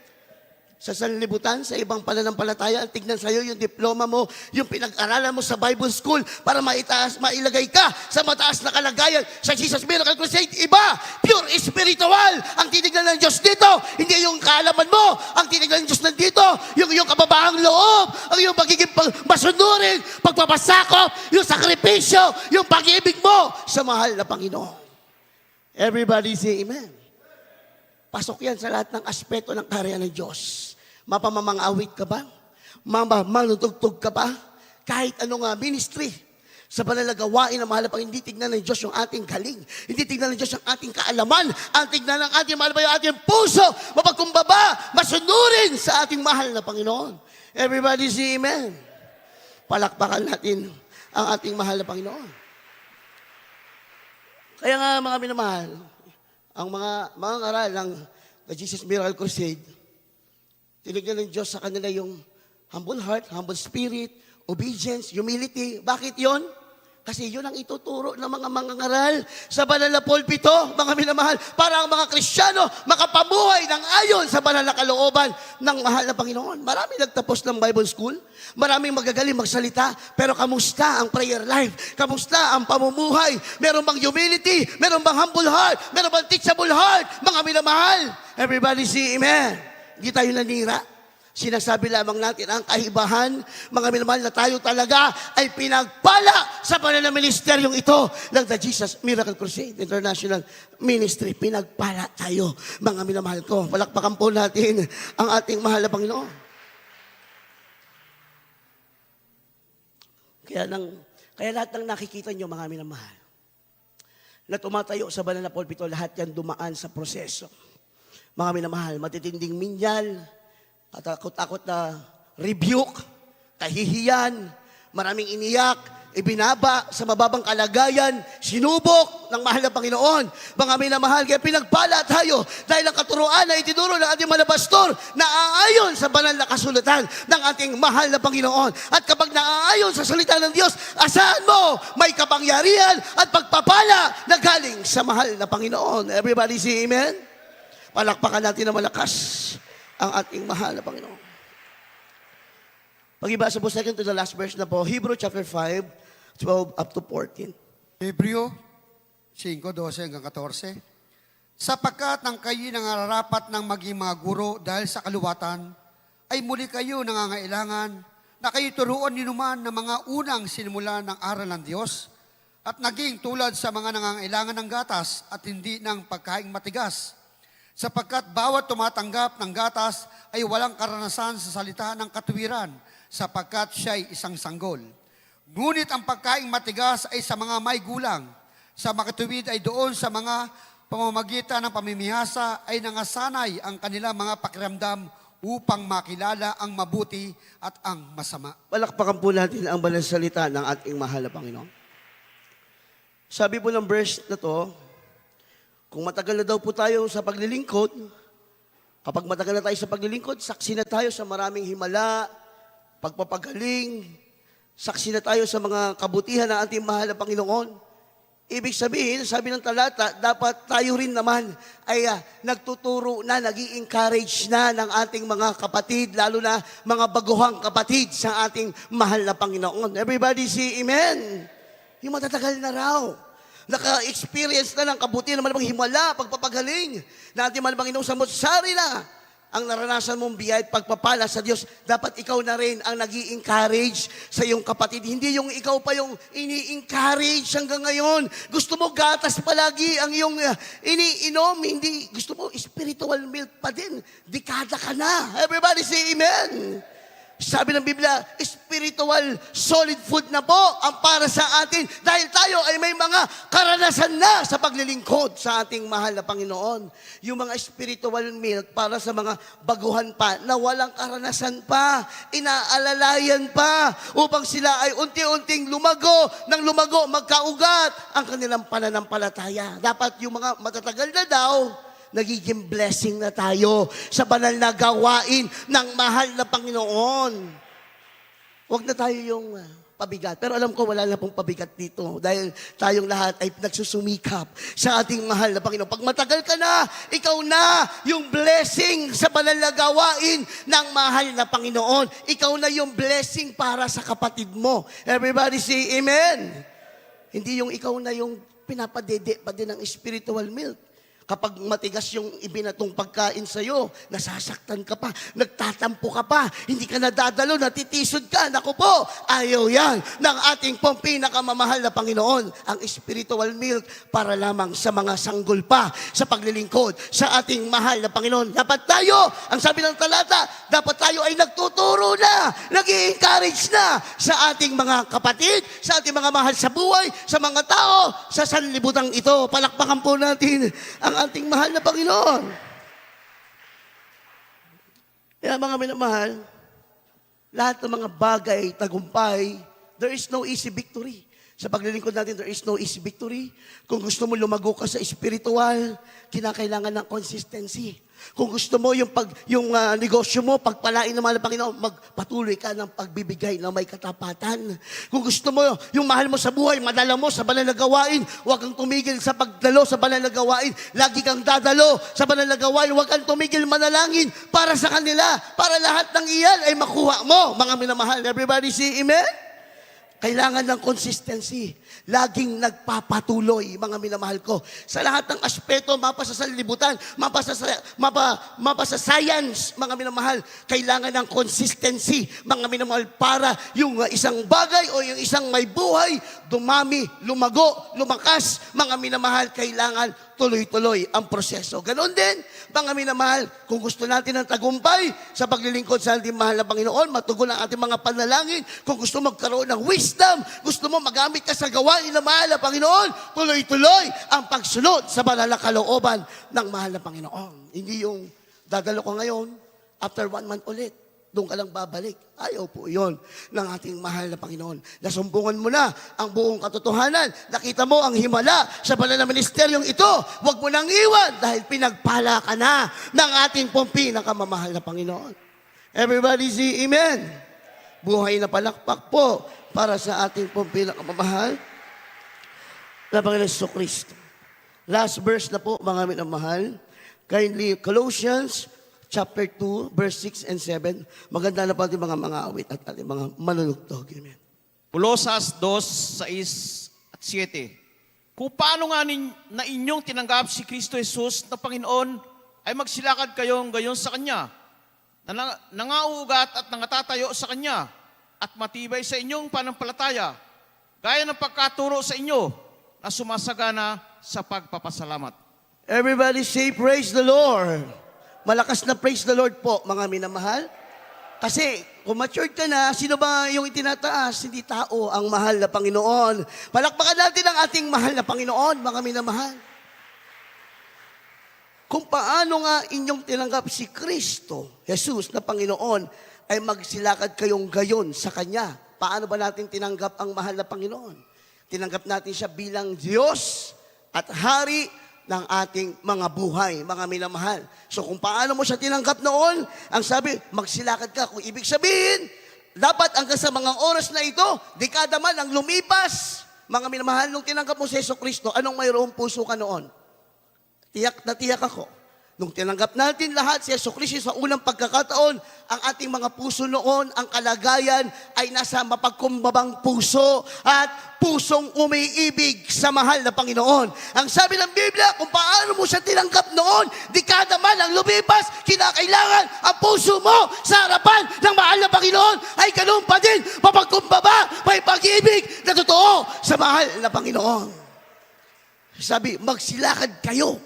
Sa sanlibutan, sa ibang pananampalataya, tignan sa iyo yung diploma mo, yung pinag-aralan mo sa Bible School para mailagay ka sa mataas na kalagayan. Sa Jesus Miracle Crusade, iba, pure spiritual ang tinignan ng Diyos dito. Hindi yung kaalaman mo, ang tinignan ng Diyos nandito, yung kababahang loob, ang yung pagiging masunurin, pagpapasakop, yung sakripisyo, yung pag-ibig mo sa mahal na Panginoon. Everybody say amen. Pasok yan sa lahat ng aspeto ng karya ng Diyos. Mapamamang-awit ka ba? Manutugtog ka ba? Kahit anong ministry. sa banal na gawain na mahal na Panginoon. Hindi tignan ng Diyos yung ating galing. Hindi tignan ng Diyos yung ating kaalaman. Ang tignan ng ating mahal na yung ating puso, mapagkumbaba, masunurin sa ating mahal na Panginoon. Everybody say amen. Palakpakan natin ang ating mahal na Panginoon. Kaya nga mga minamahal, ang mga ngaral ng The Jesus Miracle Crusade, tinignan ng Diyos sa kanila yung humble heart, humble spirit, obedience, humility. Bakit yon? Kasi yun ang ituturo ng mga mangangaral sa banal na pulpito, mga minamahal, para ang mga Kristiyano makapamuhay ng ayon sa banal na kalooban ng mahal na Panginoon. Maraming nagtapos ng Bible School, maraming magagaling magsalita, pero kamusta ang prayer life? Kamusta ang pamumuhay? Meron bang humility? Meron bang humble heart? Meron bang teachable heart? Mga minamahal, everybody say amen. Hindi tayo nanira. Sinasabi lamang natin ang kahibahan, mga minamahal, na tayo talaga ay pinagpala sa banal na ministeryong ito ng The Jesus Miracle Crusade International Ministry. Pinagpala tayo, mga minamahal ko. Palakpakan po natin ang ating mahal na Panginoon. Kaya lahat ng nakikita nyo, mga minamahal, na tumatayo sa banal na pulpito, lahat yan dumaan sa proseso. Mga minamahal, matitinding minyal, katakot-takot na rebuke, kahihiyan, maraming iniyak, ibinaba sa mababang kalagayan, sinubok ng mahal na Panginoon. Mga minamahal, kaya pinagpala tayo dahil ang katuruan na itinuro ng ating mga pastor na aayon sa banal na kasulatan ng ating mahal na Panginoon. At kapag naaayon sa salita ng Diyos, asahan mo, may kapangyarihan at pagpapala na galing sa mahal na Panginoon. Everybody say amen? Palakpakan natin na malakas ang ating mahal na Panginoon. Pag-ibasa po second to the last verse na po, Hebrew chapter 5, 12 up to 14. Hebreo 5:12 hanggang 14. Sapagkat nang kayo nangarapat ng maging mga guro dahil sa kaluwatan, ay muli kayo nangangailangan na kayo turuan ninuman ng mga unang sinimulan ng aral ng Diyos at naging tulad sa mga nangangailangan ng gatas at hindi ng pagkaing matigas. Sapagkat bawat tumatanggap ng gatas ay walang karanasan sa salita ng katuwiran, sapagkat siya'y isang sanggol. Ngunit ang pagkaing matigas ay sa mga may gulang. Sa makatuwid ay doon sa mga pamamagitan ng pamimihasa ay nangasanay ang kanilang mga pakiramdam upang makilala ang mabuti at ang masama. Palakpakan po natin ang banal salita ng ating mahal na Panginoon. Sabi po ng verse na to, kung matagal na daw po tayo sa paglilingkod, kapag matagal na tayo sa paglilingkod, saksi na tayo sa maraming himala, pagpapagaling, saksi na tayo sa mga kabutihan ng ating mahal na Panginoon. Ibig sabihin, sabi ng talata, dapat tayo rin naman ay nagtuturo na, nag-i-encourage na ng ating mga kapatid, lalo na mga baguhang kapatid sa ating mahal na Panginoon. Everybody say amen. Yung matatagal na raw. Naka-experience na ng kabutihan ng malamang himala, pagpapagaling na ating malamang Panginoon sa motsari na ang naranasan mong biyay at pagpapala sa Diyos. Dapat ikaw na rin ang nag-i-encourage sa iyong kapatid. Hindi yung ikaw pa yung ini-encourage hanggang ngayon. Gusto mo gatas palagi ang iyong iniinom. Hindi, gusto mo spiritual milk pa din. Dekada ka na. Everybody say amen. Sabi ng Biblia, spiritual solid food na po ang para sa atin dahil tayo ay may mga karanasan na sa paglilingkod sa ating mahal na Panginoon. Yung mga spiritual milk para sa mga baguhan pa na walang karanasan pa, inaalalayan pa upang sila ay unti-unting lumago, nang lumago, magkaugat ang kanilang pananampalataya. Dapat yung mga matatagal na daw, nagiging blessing na tayo sa banal na gawain ng mahal na Panginoon. Huwag na tayo yung pabigat. Pero alam ko wala na pong pabigat dito dahil tayong lahat ay nagsusumikap sa ating mahal na Panginoon. Pag matagal ka na, ikaw na yung blessing sa banal na gawain ng mahal na Panginoon. Ikaw na yung blessing para sa kapatid mo. Everybody say amen. Hindi yung ikaw na yung pinapadede pa din ng spiritual milk. Kapag matigas yung ibinatong pagkain sa'yo, nasasaktan ka pa, nagtatampo ka pa, hindi ka nadadalo, natitisod ka. Naku po, ayaw yan ng ating pong pinakamamahal na Panginoon. Ang spiritual milk para lamang sa mga sanggol pa sa paglilingkod sa ating mahal na Panginoon. Dapat tayo, ang sabi ng talata, dapat tayo ay nagtuturo na, nag-i-encourage na sa ating mga kapatid, sa ating mga mahal sa buhay, sa mga tao, sa sanlibutan ito. Palakpakan po natin ang ating mahal na Panginoon. Kaya mga minamahal, lahat ng mga bagay, tagumpay, there is no easy victory. Sa paglilingkod natin, there is no easy victory. Kung gusto mo lumago ka sa spiritual, kinakailangan ng consistency. Kung gusto mo yung negosyo mo, pagpalain ng mahal na Panginoon, magpatuloy ka ng pagbibigay na may katapatan. Kung gusto mo yung mahal mo sa buhay, madala mo sa banal na gawain, huwag kang tumigil sa pagdalo sa banal na gawain. Lagi kang dadalo sa banal na gawain, huwag kang tumigil manalangin para sa kanila, para lahat ng iyan ay makuha mo, mga minamahal. Everybody say amen? Kailangan ng consistency. Laging nagpapatuloy, mga minamahal ko. Sa lahat ng aspeto, mapa sa sanlibutan, mapa sa science, mga minamahal, kailangan ng consistency, mga minamahal, para yung isang bagay o yung isang may buhay, dumami, lumago, lumakas, mga minamahal, kailangan tuloy-tuloy ang proseso. Ganon din, mga minamahal, kung gusto natin ng tagumpay sa paglilingkod sa ating mahal na Panginoon, matugon ang ating mga panalangin, kung gusto magkaroon ng wisdom, gusto mo magamit ka sa gawain na mahal na Panginoon, tuloy-tuloy ang pagsunod sa banal na kalooban ng mahal na Panginoon. Hindi yung dadalo ko ngayon, after 1 month ulit, doon ka lang babalik. Ayaw po yun ng ating mahal na Panginoon. Nasumbungan mo na ang buong katotohanan. Nakita mo ang himala sa banal na ministeryong ito. Huwag mo nang iwan dahil pinagpala ka na ng ating pong pinakamamahal na Panginoon. Everybody say amen. Buhay na palakpak po para sa ating pong pinakamamahal na Panginoon Jesucristo. Last verse na po, mga minamahal. Kindly, Colossians chapter 2, verse 6 and 7. Maganda na po ating mga awit at ating mga manunugtog. Amen. Colosas 2, 6 at 7. Kung paano nga na inyong tinanggap si Kristo Jesus na Panginoon, ay magsilakad kayong gayon sa Kanya, na nangauugat at nangatatayo sa Kanya, at matibay sa inyong panampalataya, gaya ng pagkaturo sa inyo, na sumasagana sa pagpapasalamat. Everybody say, praise the Lord. Malakas na praise the Lord po, mga minamahal. Kasi kung matured ka na, sino ba yung itinataas? Hindi tao, ang mahal na Panginoon. Palakpakan natin ang ating mahal na Panginoon, mga minamahal. Kung paano nga inyong tinanggap si Kristo, Jesus na Panginoon, ay magsilakad kayong gayon sa Kanya. Paano ba natin tinanggap ang mahal na Panginoon? Tinanggap natin siya bilang Diyos at Hari ng ating mga buhay, mga minamahal. So kung paano mo siya tinanggap noon, ang sabi, magsilakad ka. Kung ibig sabihin, dapat hanggang sa mga oras na ito, dekada man ang lumipas, mga minamahal, nung tinanggap mo si Jesucristo, anong mayroong puso ka noon? Tiyak na tiyak ako. Nung tinanggap natin lahat si Jesucristo sa unang pagkakataon, ang ating mga puso noon, ang kalagayan ay nasa mapagkumbabang puso at pusong umiibig sa mahal na Panginoon. Ang sabi ng Biblia, kung paano mo siya tinanggap noon, dekada man ang lumipas, kinakailangan ang puso mo sa harapan ng mahal na Panginoon ay ganun pa din, mapagkumbaba, may pag-ibig na totoo sa mahal na Panginoon. Sabi, magsilakad kayo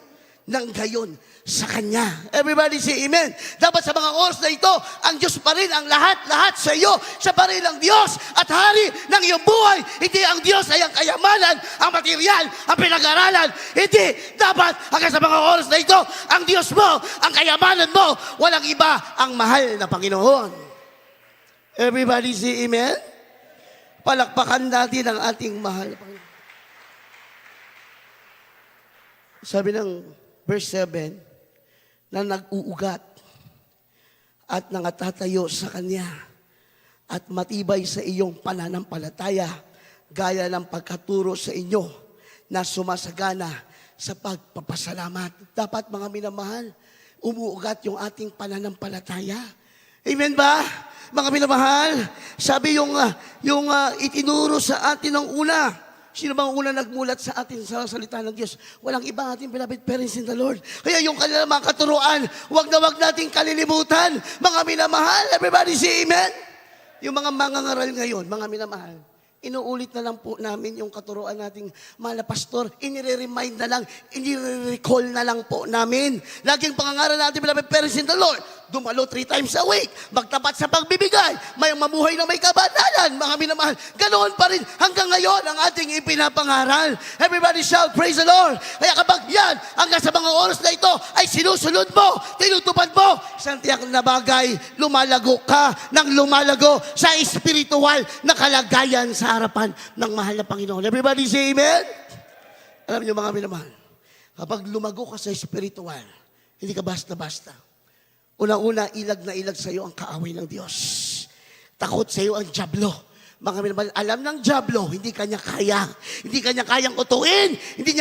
ng gayon sa Kanya. Everybody say amen. Dapat sa mga oras na ito, ang Diyos pa rin ang lahat-lahat sa iyo. Siya pa rin ang Diyos at Hari ng iyong buhay. Hindi ang Diyos ay ang kayamanan, ang material, ang pinag-aralan. Hindi. Dapat hanggang sa mga oras na ito, ang Diyos mo, ang kayamanan mo, walang iba ang mahal na Panginoon. Everybody say amen. Palakpakan natin ang ating mahal na Panginoon. Sabi ng verse 7, na nag-uugat at nangatatayo sa Kanya at matibay sa iyong pananampalataya gaya ng pagkaturo sa inyo na sumasagana sa pagpapasalamat. Dapat mga minamahal, umuugat yung ating pananampalataya. Amen ba? Mga minamahal, sabi yung itinuro sa atin ng una, Sino bang una nagmulat sa atin sa salita ng Diyos? Walang iba ating beloved parents in the Lord. Kaya yung kanilang mga katuruan, wag na wag nating kalilimutan. Mga minamahal, everybody say amen. Yung mga mangangaral ngayon, mga minamahal, inuulit na lang po namin yung katuruan nating mahal na pastor. Inire-remind na lang, inire-recall na lang po namin. Laging pangangaral natin, beloved parents in the Lord, dumalo 3 times a week, magtapat sa pagbibigay, may mamuhay na may kabanalan, mga minamahal. Ganoon pa rin hanggang ngayon ang ating ipinapangaral. Everybody shout, praise the Lord. Kaya kapag yan, hanggang sa mga oras na ito, ay sinusunod mo, tinutupad mo, isang tiyak na bagay, lumalago ka ng lumalago sa espiritual na kalagayan sa harapan ng mahal na Panginoon. Everybody say amen? Alam niyo mga minamahal, kapag lumago ka sa espiritual, hindi ka basta-basta. Una-una, ilag na ilag sa iyo ang kaaway ng Diyos. Takot sa iyo ang dyablo. Mga minamahal, alam ng dyablo, hindi kanya kaya. Hindi kanya kayang utuin. Hindi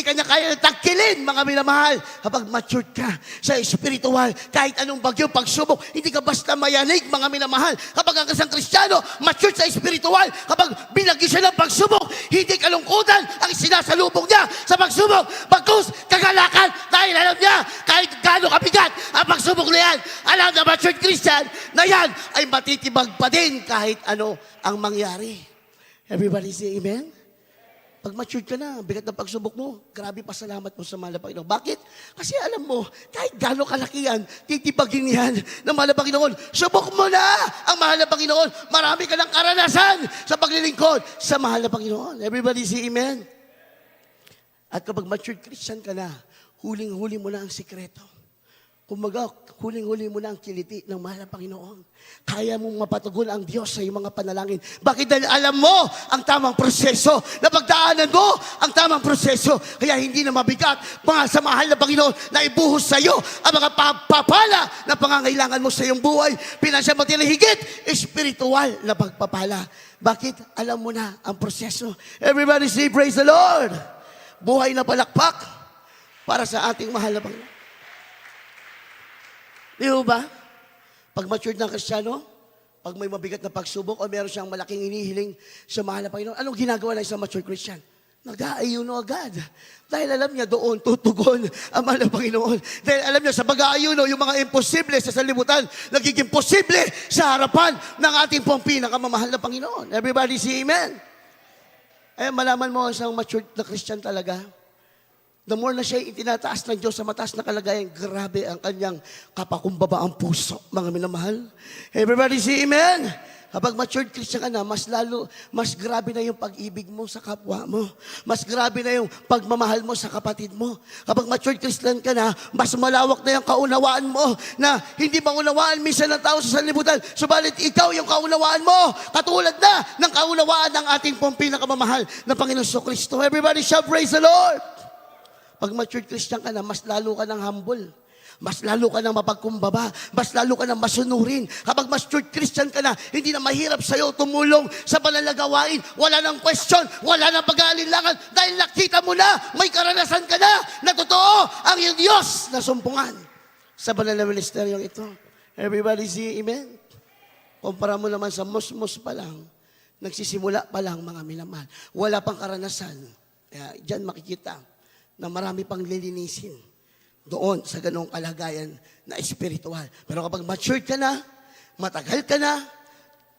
kanya kaya tagkilin, mga minamahal. Kapag matured ka sa espiritual, kahit anong bagyo, pagsubok, hindi ka basta mayanig, mga minamahal. Kapag ang isang Kristiyano, matured sa espiritual, kapag binagyo siya ng pagsubok, hindi kalungkutan ang sinasalubong niya sa pagsubok. Bagkus, kagalakan, dahil alam niya, kahit gaano kabigat ang pagsubok na yan, alam na matured Christian na yan ay matitibag pa din kahit ano ang mangyari. Everybody say amen? Pag matured ka na, bigat ng pagsubok mo, grabe pasalamat mo sa mahal na Panginoon. Bakit? Kasi alam mo, kahit gano'ng kalaki yan, titibagin yan ng mahal na Panginoon. Subok mo na ang mahal na Panginoon. Marami ka ng karanasan sa paglilingkod sa mahal na Panginoon. Everybody say amen? At kapag matured Christian ka na, huling-huli mo na ang sikreto. Kumaga, huling-huli mo na ang kiliti ng mahal na Panginoon. Kaya mong mapatugon ang Diyos sa iyong mga panalangin. Bakit? Dahil alam mo ang tamang proseso. Napagdaanan mo ang tamang proseso. Kaya hindi na mabigat mga sa mahal na Panginoon na ibuhos sa iyo ang mga papala na pangangailangan mo sa iyong buhay. Pinansya mo higit, espiritual na pagpapala. Bakit? Alam mo na ang proseso. Everybody say, praise the Lord. Buhay na palakpak para sa ating mahal na Panginoon. Di ba? Pag matured ng Kristiyano, pag may mabigat na pagsubok o meron siyang malaking inihiling sa mahal na Panginoon, anong ginagawa ng isang matured Christian? Nag-aayuno agad. Dahil alam niya doon tutugon ang mahal na Panginoon. Dahil alam niya sa pag-aayuno, yung mga imposible sa salibutan, nagiging posible sa harapan ng ating pong pinakamamahal na Panginoon. Everybody say amen. Eh, malaman mo isang matured na Christian talaga, the more na siya itinataas ng Diyos sa mataas na kalagayan, grabe ang kanyang kapakumbaba ang puso, mga minamahal. Everybody say amen. Kapag matured Christian ka na, mas grabe na yung pag-ibig mo sa kapwa mo. Mas grabe na yung pagmamahal mo sa kapatid mo. Kapag matured Christian ka na, mas malawak na yung kaunawaan mo na hindi maunawaan minsan ng tao sa sanlibutan. Subalit ikaw yung kaunawaan mo, katulad na ng kaunawaan ng ating pong pinakamamahal na Panginoon Kristo. Everybody shout, praise the Lord. Pag matured Christian ka na, mas lalo ka ng humble. Mas lalo ka ng mapagkumbaba. Mas lalo ka ng masunurin. Kapag matured Christian ka na, hindi na mahirap sa'yo tumulong sa panalagawain. Wala nang question, wala nang pag-aalinlangan. Dahil nakita mo na, may karanasan ka na totoo ang iyong Diyos na sumpungan sa banal na ministeryong ito. Everybody say amen? Kumpara mo naman sa musmus pa lang, nagsisimula pa lang mga minamahal. Wala pang karanasan. Kaya dyan makikita na marami pang lilinisin doon sa ganong kalagayan na espiritual. Pero kapag matured ka na, matagal ka na,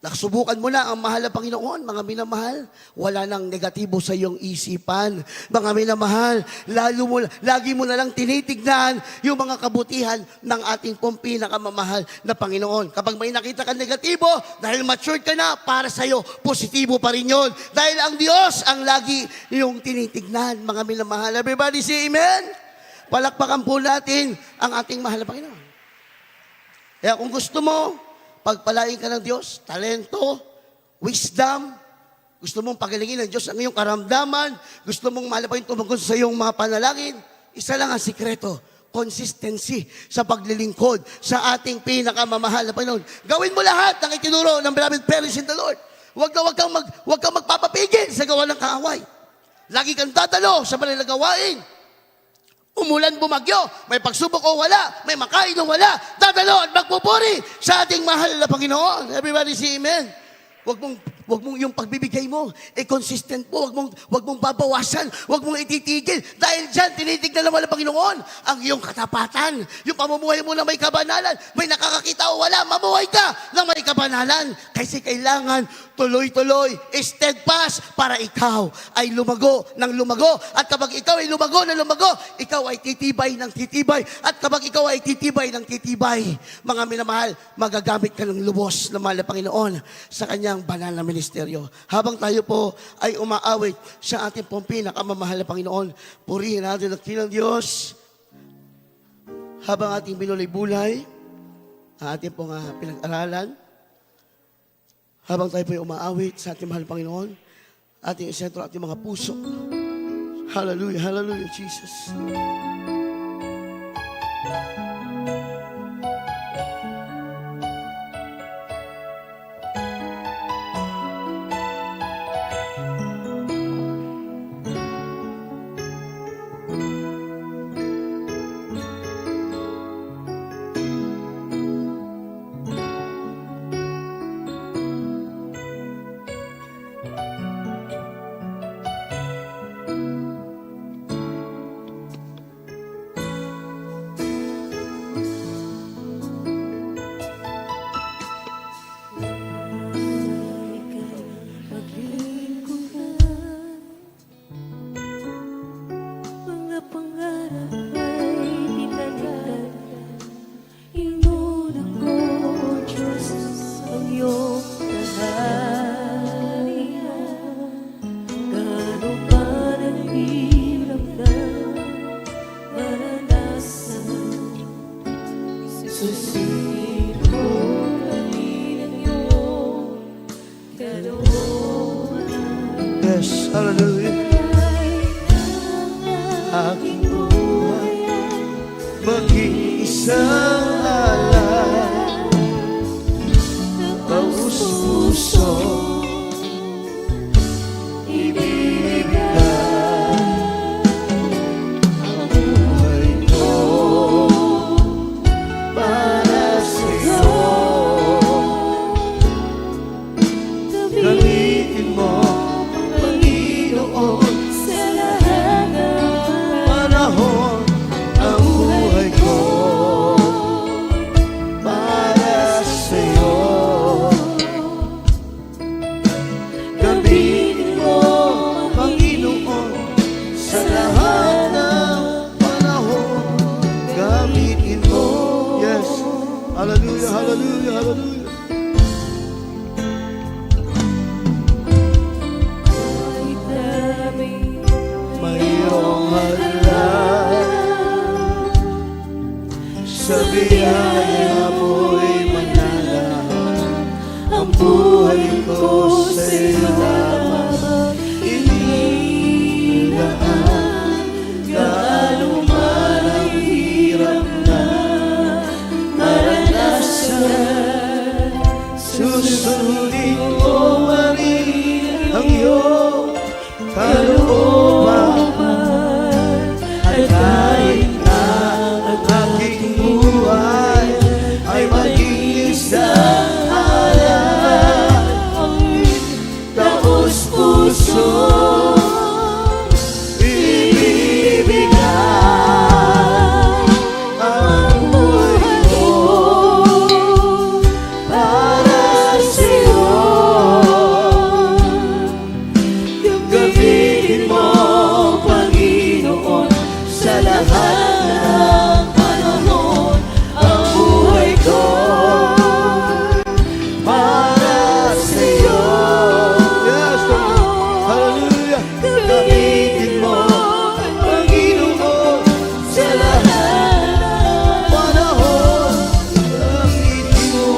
nakasubukan mo na ang mahal na Panginoon, mga minamahal, wala nang negatibo sa iyong isipan. Mga minamahal, lagi mo na lang tinitignan yung mga kabutihan ng ating pong pinakamamahal na Panginoon. Kapag may nakita ka negatibo, dahil matured ka na, para sa iyo, positibo pa rin yun. Dahil ang Diyos ang lagi yung tinitignan, mga minamahal. Everybody say amen? Palakpakan po natin ang ating mahal na Panginoon. Kaya kung gusto mo, pagpalain ka ng Diyos, talento, wisdom, gusto mong pagalingin ng Diyos ang iyong karamdaman, gusto mong malapain tumugon sa iyong mga panalangin, isa lang ang sikreto, consistency sa paglilingkod sa ating pinakamamahal na Panginoon. Gawin mo lahat ng itinuro ng beloved parents in the Lord. Huwag kang magpapapigil sa gawa ng kaaway. Lagi kang tatalo sa banal na gawain. Umulan, bumagyo, may pagsubok o wala, may makain o wala, dadalo at magpupuri sa ating mahal na Panginoon. Everybody say amen. Huwag mong Huwag mong yung pagbibigay mo, consistent mo, huwag mong babawasan, huwag mong ititigil. Dahil dyan, tinitignan naman ng Panginoon ang iyong katapatan, yung pamumuhay mo na may kabanalan. May nakakakita o wala, mamuhay ka na may kabanalan. Kasi kailangan tuloy-tuloy, steadfast para ikaw ay lumago ng lumago. At kapag ikaw ay lumago ng lumago, ikaw ay titibay ng titibay. At kapag ikaw ay titibay ng titibay, mga minamahal, magagamit ka ng lubos na mahal na Panginoon sa kanyang banal na ministeryo. Habang tayo po ay umaawit sa ating pong pinakamamahal na Panginoon, purihin natin ang kilang Diyos. Habang ating binulay-bulay, ang ating pong pinag-aralan, habang tayo po ay umaawit sa ating mahal na Panginoon, ating isentro ating mga puso. Hallelujah, hallelujah, Jesus. Mga pangarap ay tinatagad. Inuna ko, Diyos, ang iyong kaharian. Gaano ba ng hirap na maranasan? Susunod ko rin ang iyong kalooban. Yes, hallelujah. Aking buhay maging isang alay, taus-puso ibibigay ang buhay ko para sa'yo. Gamitin mo, Panginoon, Sa lahat ng panahon ang buhay ko para sa'yo. Gamitin mo, Panginoon, sa lahat ng panahon. Gamitin mo. Yes. Hallelujah, hallelujah, hallelujah. kahit namin Mayroong hadlang sa biyaya mo'y mananahan. Ang buhay ko sa'yo lamang inilaan. Gaano man ang hirap na maranasan, susunodin ko pa rin ang iyong kalooban. At kahit na ang aking buhay ay maging isang alay, taus-puso ibibigay ang buhay ko para sa'yo. Gamitin mo, Panginoon, sa lahat ng panahon ang buhay ko para sa'yo. Yes, Lord. Hallelujah. Gamitin mo, Panginoon, sa lahat ng panahon. Gamitin mo.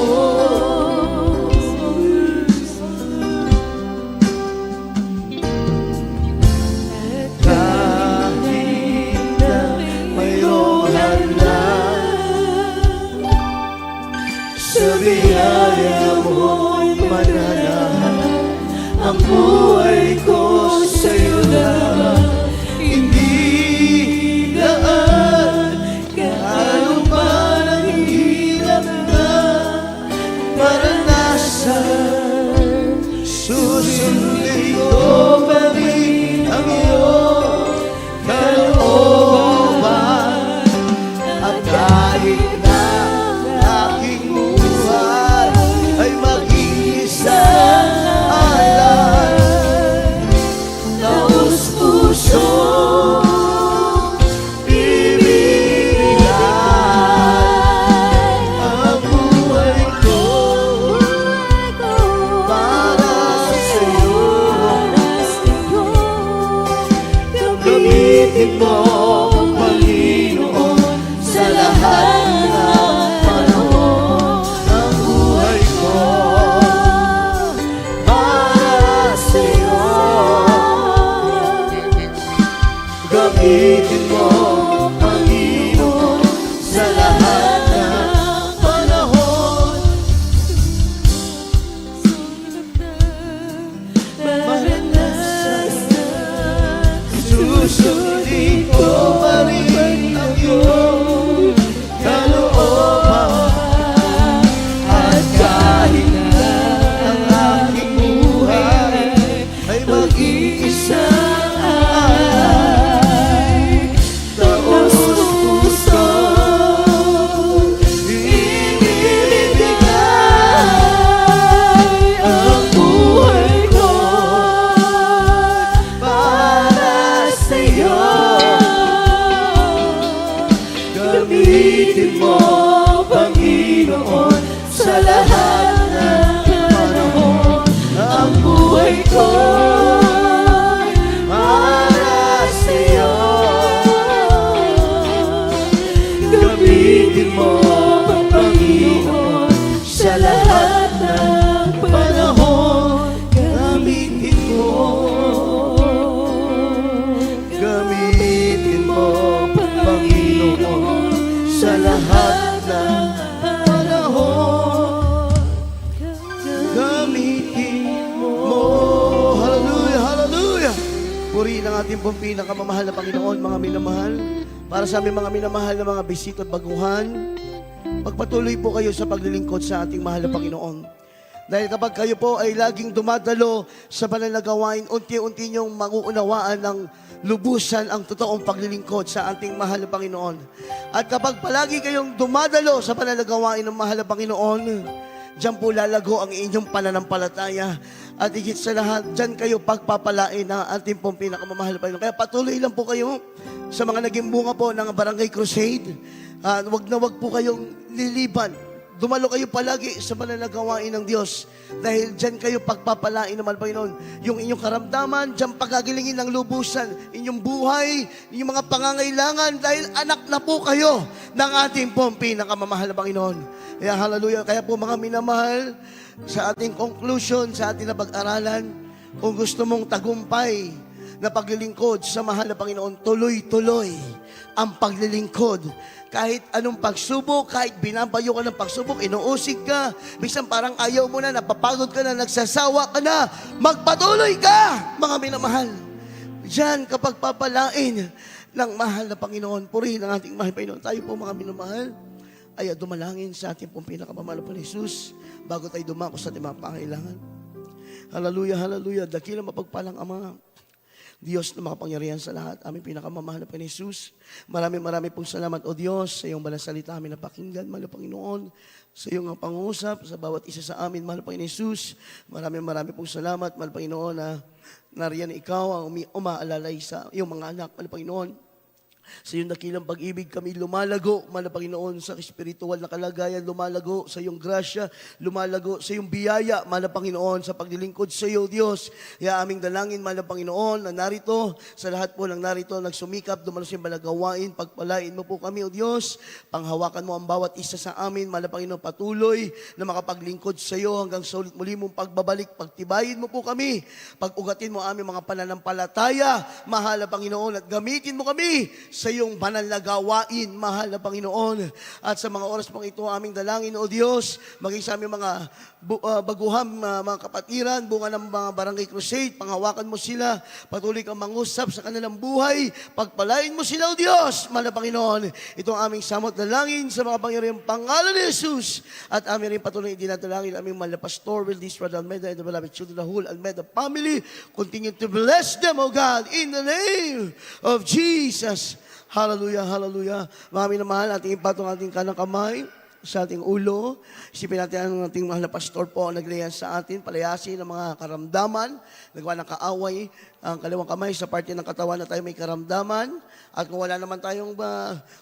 Kahit na mayroong hadlang, sa biyaya mo'y mananahan. Ang buhay ko sa'yo lamang inilaan. Gaano man ang hirap na maranasan, pong pinakamamahal na Panginoon, mga minamahal, para sa aming mga minamahal na mga bisita at baguhan, magpatuloy po kayo sa paglilingkod sa ating mahal na Panginoon. Dahil kapag kayo po ay laging dumadalo sa banal na gawain, unti-unti niyong maguunawaan ng lubusan ang totoong paglilingkod sa ating mahal na Panginoon. At kapag palagi kayong dumadalo sa banal na gawain ng mahal na Panginoon, diyan po lalago ang inyong pananampalataya. At higit sa lahat, diyan kayo pagpapalain ng ating pong pinakamamahal na Panginoon. Kaya patuloy lang po kayo sa mga naging bunga po ng Barangay Crusade. Wag na wag po kayong liliban. Dumalo kayo palagi sa banal na gawain ng Diyos. Dahil dyan kayo pagpapalain naman, Panginoon. Yung inyong karamdaman, dyan pagkagilingin ng lubusan. Inyong buhay, inyong mga pangangailangan. Dahil anak na po kayo ng ating pong pinakamamahal na Panginoon. Kaya hallelujah. Kaya po mga minamahal, sa ating conclusion, sa ating na pag-aralan, kung gusto mong tagumpay na paglilingkod sa mahal na Panginoon, tuloy-tuloy ang paglilingkod. Kahit anong pagsubok, kahit binabayo ka ng pagsubok, inuusig ka, minsan parang ayaw mo na, napapagod ka na, nagsasawa ka na, magpatuloy ka, mga minamahal. Diyan kapag papalain ng mahal na Panginoon, purihin ang ating mahal na Panginoon. Tayo po mga minamahal, ay dumalangin sa ating pong pinakamamahal na Jesus bago tayo dumako sa ating mga pangailangan. Hallelujah, hallelujah. Dakilang mapagpalang Ama, Diyos na makapangyarihan sa lahat, aming pinakamamahal na Panginoon Jesus. Maraming pong salamat, O Diyos, sa iyong balang salita amin na pakinggan, mahal na Panginoon, sa iyong pangusap, sa bawat isa sa amin, mahal na Panginoon Jesus. Maraming pong salamat, mahal na Panginoon, na nariyan ikaw ang umaalalay sa iyong mga anak, mahal na Panginoon. Sa iyong dakilang pag-ibig kami lumalago, mahal na Panginoon, sa espiritual na kalagayan, lumalago sa iyong grasya, lumalago sa iyong biyaya, mahal na Panginoon, sa paglilingkod sa iyo, Diyos. Kaya aming dalangin, mahal na Panginoon, na narito, sa lahat po ng narito, nagsumikap, dumalo sa iyong balagawain, pagpalain mo po kami, O Diyos, panghawakan mo ang bawat isa sa amin, mahal na Panginoon, patuloy na makapaglingkod sa iyo hanggang sa ulit muli mong pagbabalik, pagtibayin mo po kami, pag-ugatin mo aming mga pananampalataya, mahal na Panginoon, at gamitin mo kami sa iyong banal na gawain, mahal na Panginoon. At sa mga oras pong ito, aming dalangin, O Diyos, maging sa aming mga baguhang mga kapatiran, bunga ng mga Barangay Crusade, panghawakan mo sila, patuloy kang mangusap sa kanilang buhay, pagpalain mo sila, O Diyos, mahal na Panginoon. Ito ang aming samot dalangin sa mga pangyarihang pangalan ni Jesus. At aming rin patuloy dinadalangin aming mahal na Pastor Will Disrad Almeida and the beloved children of the whole Almeida family. Continue to bless them, O God, in the name of Jesus. Hallelujah, hallelujah. Mga minamahal, ating ipatong ating kanang kamay sa ating ulo. Isipin natin ang ating mahal na pastor po naglayan sa atin, palayasin ng mga karamdaman, nagawa ng kaaway, ang kaliwang kamay sa parte ng katawan na tayo may karamdaman. At kung wala naman tayong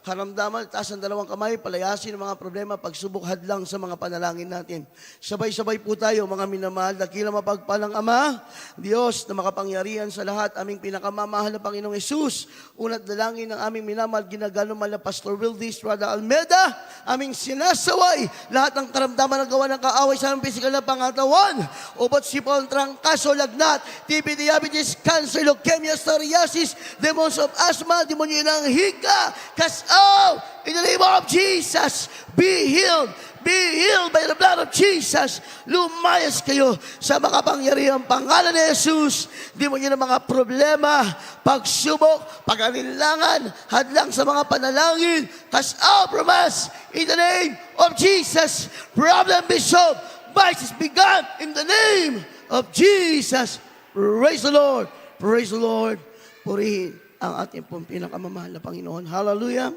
karamdaman, taas ang dalawang kamay, palayasin ng mga problema, pagsubok hadlang sa mga panalangin natin. Sabay-sabay po tayo, mga minamahal, dakilang mapagpalang Ama, Diyos na makapangyarihan sa lahat, aming pinakamamahal na Panginoong Yesus, unat dalangin ng aming minamahal, ginagalumal na Pastor Wildis Rada Almeida, aming sinasaway, lahat ng karamdaman na gawa ng kaaway sa aming pisikal na pangatawan, ubot sipon, trangkaso, lagnat, TB, diabetes, cancer, leukemia, psoriasis, demons of asthma, demonyo ng hika, cast out in the name of Jesus. Be healed. Be healed by the blood of Jesus. Lumayas kayo sa makapangyarihang pangalan ni Jesus. Demonyo ng mga problema, pagsubok, pag-alinlangan, hadlang sa mga panalangin, cast out from us in the name of Jesus. Problem be solved. Vices be gone in the name of Jesus. Praise the Lord. Praise the Lord. Purihin ang ating pong pinakamamahal na Panginoon. Hallelujah.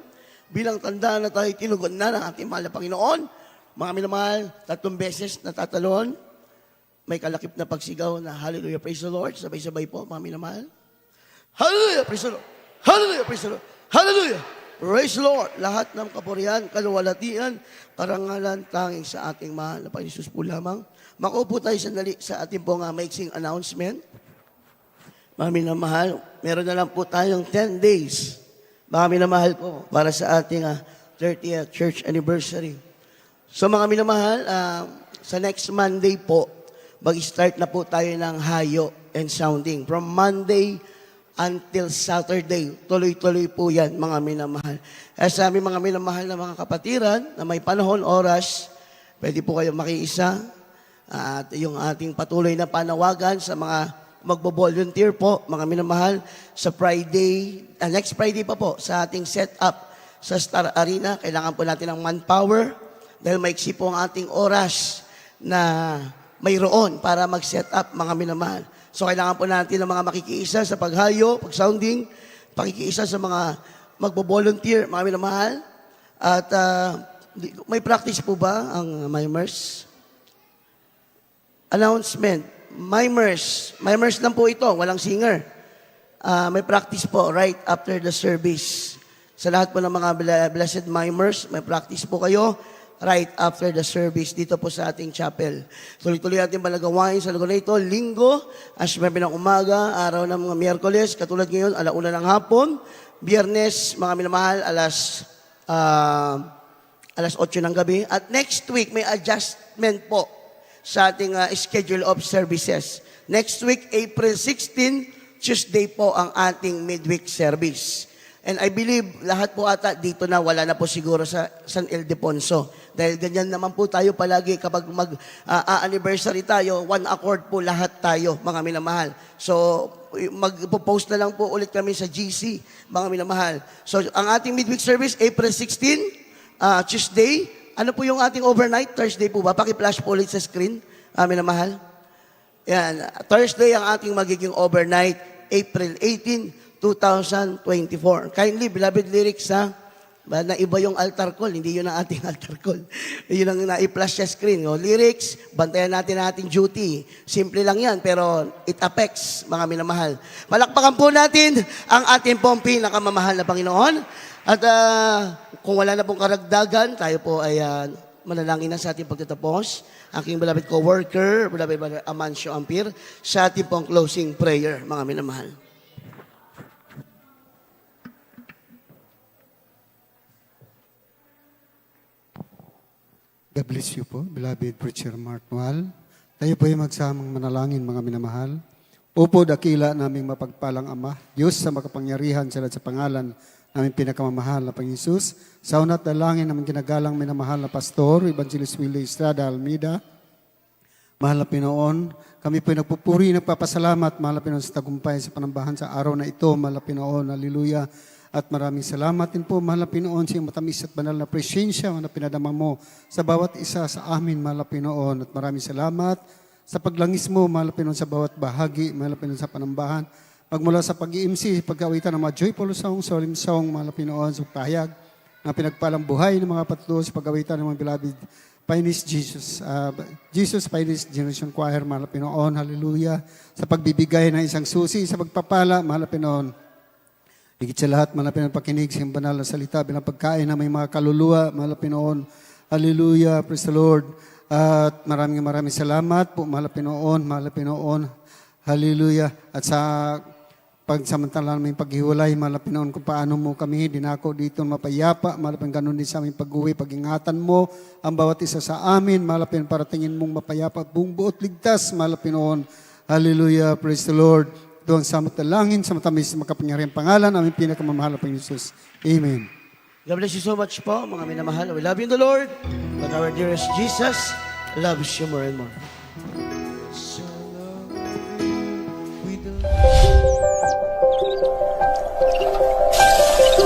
Bilang tanda na tayo tinugon na ng ating mahal na Panginoon, mga minamahal, 3 beses natatalon, may kalakip na pagsigaw na hallelujah, praise the Lord. Sabay-sabay po, mga minamahal. Hallelujah, praise the Lord. Hallelujah, praise the Lord. Hallelujah. Praise the Lord. Lahat ng kapurihan, kaluwalhatian, karangalan, tanging sa ating mahal na Panginoon Jesus po lamang. Makupo tayo sandali sa ating pong maiksing announcement. Mga minamahal, meron na lang po tayong 10 days. Mga minamahal po, para sa ating 30th church anniversary. So mga minamahal, sa next Monday po, mag-start na po tayo ng hayo and sounding. From Monday until Saturday, tuloy-tuloy po yan, mga minamahal. Kaya sa aming mga minamahal na mga kapatiran, na may panahon, oras, pwede po kayo makiisa. At yung ating patuloy na panawagan sa mga magbo-volunteer po, mga minamahal, sa Friday, next Friday pa po, sa ating set-up sa Star Arena. Kailangan po natin ng manpower dahil maiksi po ang ating oras na mayroon para mag-set up, mga minamahal. So kailangan po natin ng mga makikiisa sa paghayo, pag-sounding, pakikiisa sa mga magbo-volunteer, mga minamahal. At may practice po ba ang mimers? Announcement. Mimers lang po ito, walang singer. May practice po right after the service. Sa lahat po ng mga blessed mimers, may practice po kayo right after the service dito po sa ating chapel. Tuloy-tuloy natin palagawain sa lugar na ito, linggo, as may ng umaga, araw ng mga Miyerkules, katulad ngayon, 1:00 ng hapon, Biyernes, mga minamahal, alas 8 ng gabi. At next week, may adjustment po sa ating schedule of services. Next week, April 16, Tuesday po ang ating midweek service. And I believe lahat po ata dito na wala na po siguro sa San Ildefonso. Dahil ganyan naman po tayo palagi kapag mag-anniversary tayo, one accord po lahat tayo, mga minamahal. So, mag-post na lang po ulit kami sa GC, mga minamahal. So, ang ating midweek service, April 16, Tuesday. Ano po yung ating overnight? Thursday po ba? Paki-flash po ulit sa screen, minamahal. Yan. Thursday ang ating magiging overnight, April 18, 2024. Kindly, beloved lyrics, na iba yung altar call, hindi yun ang ating altar call. Yun ang na-flash sa screen. O, lyrics, bantayan natin ang ating duty. Simple lang yan, pero it affects, mga minamahal. Palakpakan po natin ang ating pong pinakamamahal na Panginoon. At kung wala na pong karagdagan, tayo po ay manalangin na sa ating pagtatapos. Aking beloved co-worker, beloved Amancio Ampir, sa ating pong closing prayer, mga minamahal. God bless you po, beloved Preacher Mark Noal. Tayo po ay magsamang manalangin, mga minamahal. Upo, dakila naming mapagpalang Ama, Diyos sa makapangyarihan sila sa pangalan naming pinakamamahal na Panginoon. Sa unat dalangin naming kinagalang minamahal na Pastor, Evangelist Willie Estrada Almeida. Mahal na Pinoon, kami po ay nagpupuri, nagpapasalamat, mahal na Pinoon, sa tagumpay sa panambahan sa araw na ito, mahal na Pinoon, hallelujah. At maraming salamat din po, mahal na Pinoon, sa iyong matamis at banal na presensya na pinadama mo sa bawat isa sa amin, mahal na Pinoon. At maraming salamat sa paglangis mo, mahal na Pinoon, sa bawat bahagi, mahal na Pinoon, sa panambahan. Magmula sa pag-iimsi, pagkawitan ng mga joyful song, solemn song, mahal na Pinoon, sa pahayag na pinagpalang buhay ng mga patlo sa pagkawitan ng mga beloved Pioneers Jesus Pioneers Generation Choir, mahal na Pinoon, hallelujah. Sa pagbibigay ng isang susi, sa pagpapala, mahal na Pinoon. Higit sa lahat, mahal na Pinoon, pakinig sa iyong banal na salita bilang pagkain na may mga kaluluwa, mahal na Pinoon. Hallelujah, praise the Lord. At maraming salamat po, mahal na Pinoon, mahal na Pinoon. Hallelujah. At sa pagsamantala namin paghiwalay, mahal na Pinoon, kung paano mo kami dinako dito mapayapa, mahal na Pinoon, ganun din sa aming pag-uwi, pag-ingatan mo ang bawat isa sa amin, mahal na Pinoon, para tingin mong mapayapa at buong buot ligtas, mahal na Pinoon. Hallelujah, praise the Lord. Doon sa matalangin, sa matamis, makapangyarihan pangalan, aming pinakamamahal na Panginoon Jesus. Amen. God bless you so much po, mga minamahal. We love you in the Lord, but our dearest Jesus loves you more and more.